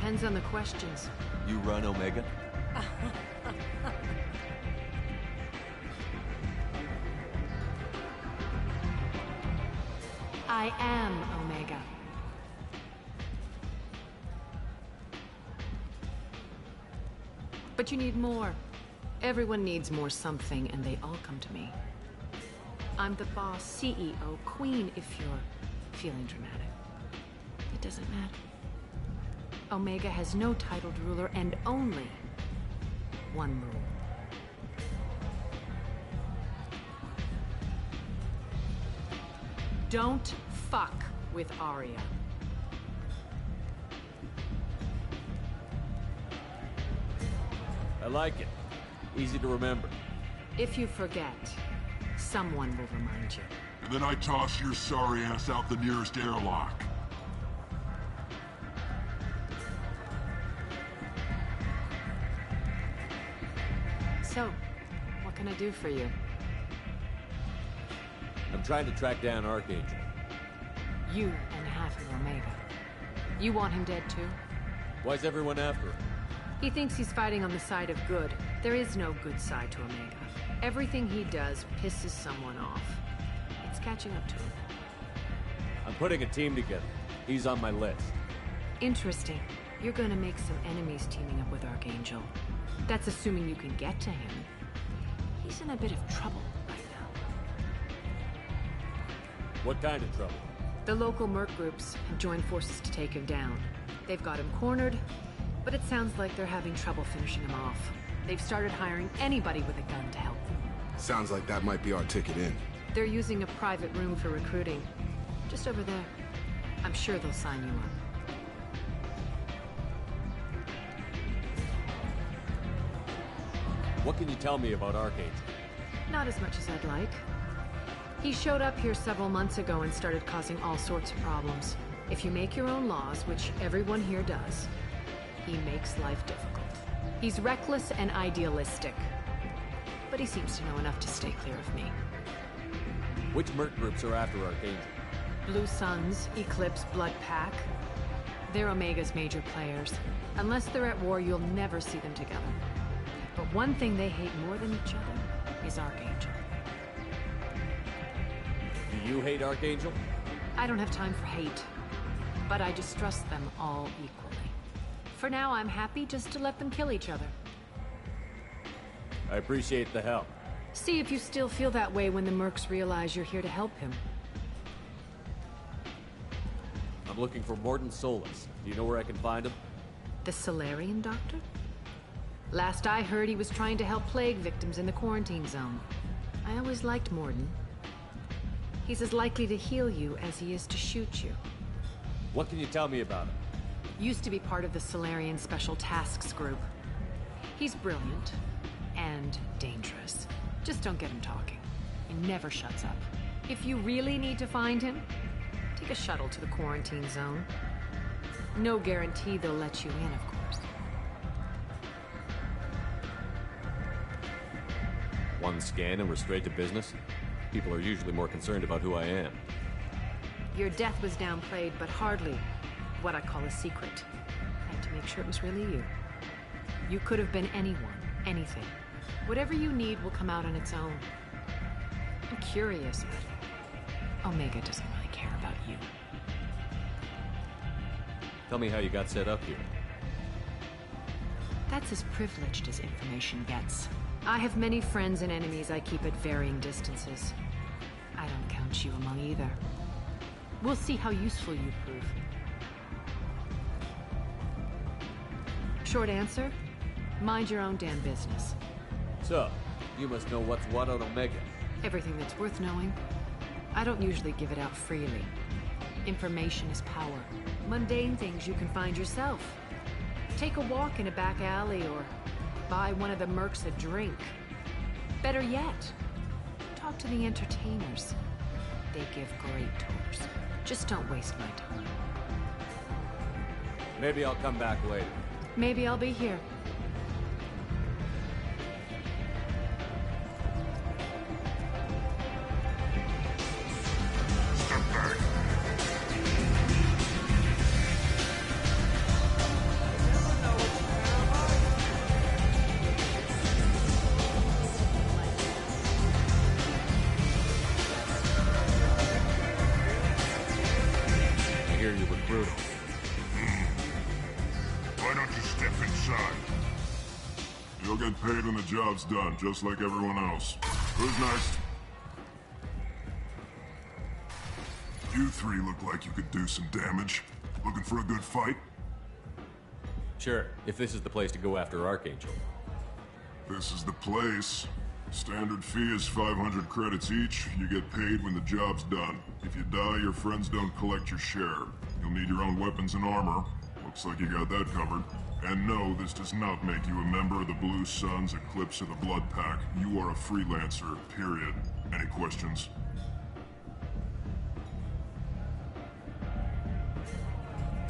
Depends on the questions. You run Omega? I am Omega. But you need more. Everyone needs more something, and they all come to me. I'm the boss, CEO, queen, if you're feeling dramatic. It doesn't matter. Omega has no titled ruler and only one rule. Don't fuck with Arya. I like it. Easy to remember. If you forget, someone will remind you. And then I toss your sorry ass out the nearest airlock. So, what can I do for you? I'm trying to track down Archangel. You and half of Omega. You want him dead too? Why's everyone after him? He thinks he's fighting on the side of good. There is no good side to Omega. Everything he does pisses someone off. It's catching up to him. I'm putting a team together. He's on my list. Interesting. You're gonna make some enemies teaming up with Archangel. That's assuming you can get to him. He's in a bit of trouble right now. What kind of trouble? The local merc groups have joined forces to take him down. They've got him cornered, but it sounds like they're having trouble finishing him off. They've started hiring anybody with a gun to help them. Sounds like that might be our ticket in. They're using a private room for recruiting. Just over there. I'm sure they'll sign you up. What can you tell me about Archangel? Not as much as I'd like. He showed up here several months ago and started causing all sorts of problems. If you make your own laws, which everyone here does, he makes life difficult. He's reckless and idealistic. But he seems to know enough to stay clear of me. Which merc groups are after Archangel? Blue Suns, Eclipse, Blood Pack. They're Omega's major players. Unless they're at war, you'll never see them together. But one thing they hate more than each other is Archangel. Do you hate Archangel? I don't have time for hate. But I distrust them all equally. For now, I'm happy just to let them kill each other. I appreciate the help. See if you still feel that way when the mercs realize you're here to help him. I'm looking for Mordin Solus. Do you know where I can find him? The Solarian doctor? Last I heard, he was trying to help plague victims in the quarantine zone. I always liked Mordin. He's as likely to heal you as he is to shoot you. What can you tell me about him? Used to be part of the Solarian Special Tasks Group. He's brilliant and dangerous. Just don't get him talking. He never shuts up. If you really need to find him, take a shuttle to the quarantine zone. No guarantee they'll let you in, of course. One scan and we're straight to business? People are usually more concerned about who I am. Your death was downplayed, but hardly what I call a secret. I had to make sure it was really you. You could have been anyone, anything. Whatever you need will come out on its own. I'm curious, but Omega doesn't really care about you. Tell me how you got set up here. That's as privileged as information gets. I have many friends and enemies I keep at varying distances. I don't count you among either. We'll see how useful you prove. Short answer, mind your own damn business. So, you must know what's what on Omega. Everything that's worth knowing. I don't usually give it out freely. Information is power. Mundane things you can find yourself. Take a walk in a back alley or buy one of the mercs a drink. Better yet, talk to the entertainers. They give great tours. Just don't waste my time. Maybe I'll come back later. Maybe I'll be here. You'll get paid when the job's done, just like everyone else. Who's next? You three look like you could do some damage. Looking for a good fight? Sure, if this is the place to go after Archangel. This is the place. Standard fee is 500 credits each. You get paid when the job's done. If you die, your friends don't collect your share. You'll need your own weapons and armor. Looks like you got that covered. And no, this does not make you a member of the Blue Suns, Eclipse, or the Blood Pack. You are a freelancer, period. Any questions?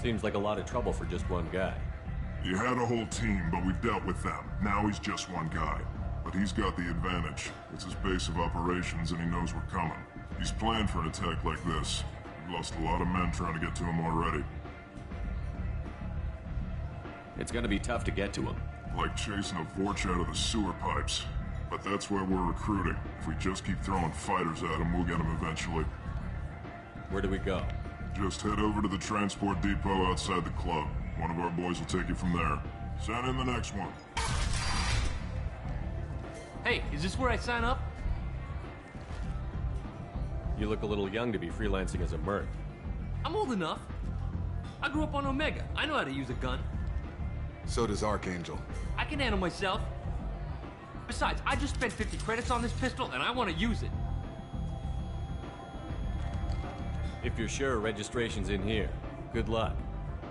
Seems like a lot of trouble for just one guy. You had a whole team, but we dealt with them. Now he's just one guy. But he's got the advantage. It's his base of operations and he knows we're coming. He's planned for an attack like this. We've lost a lot of men trying to get to him already. It's gonna be tough to get to him. Like chasing a Vorch out of the sewer pipes. But that's why we're recruiting. If we just keep throwing fighters at him, we'll get him eventually. Where do we go? Just head over to the transport depot outside the club. One of our boys will take you from there. Send in the next one. Hey, is this where I sign up? You look a little young to be freelancing as a merc. I'm old enough. I grew up on Omega. I know how to use a gun. So does Archangel. I can handle myself. Besides, I just spent 50 credits on this pistol, and I want to use it. If you're sure registration's in here, good luck.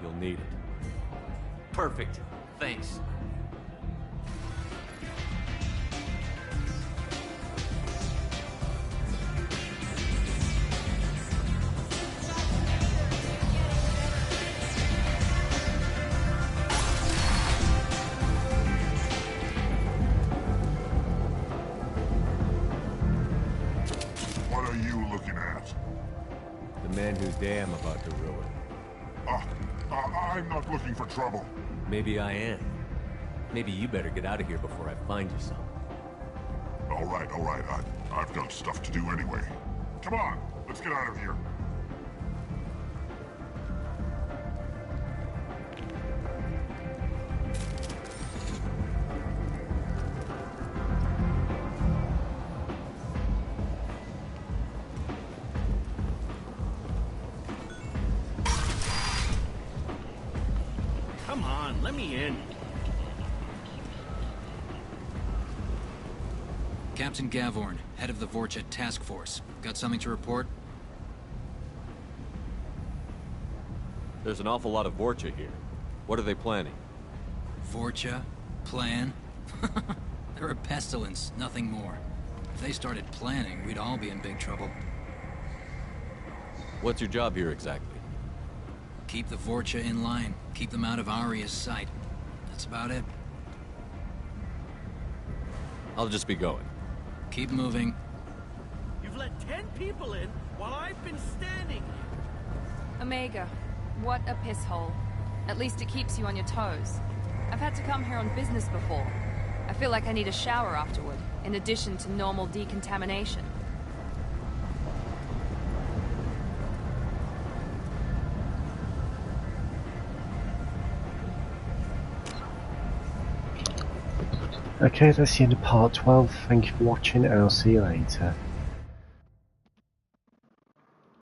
You'll need it. Perfect. Thanks. What are you looking at? The man whose day I'm about to ruin. I'm not looking for trouble. Maybe I am. Maybe you better get out of here before I find you some. All right. I've got stuff to do anyway. Come on, let's get out of here. Come on, let me in. Captain Gavorn, head of the Vorcha Task Force. Got something to report? There's an awful lot of Vorcha here. What are they planning? Vorcha? Plan? They're a pestilence, nothing more. If they started planning, we'd all be in big trouble. What's your job here exactly? Keep the Vorcha in line. Keep them out of Aria's sight. That's about it. I'll just be going. Keep moving. You've let 10 people in while I've been standing here. Omega, what a piss hole. At least it keeps you on your toes. I've had to come here on business before. I feel like I need a shower afterward, in addition to normal decontamination. Okay, that's the end of part 12. Thank you for watching, and I'll see you later.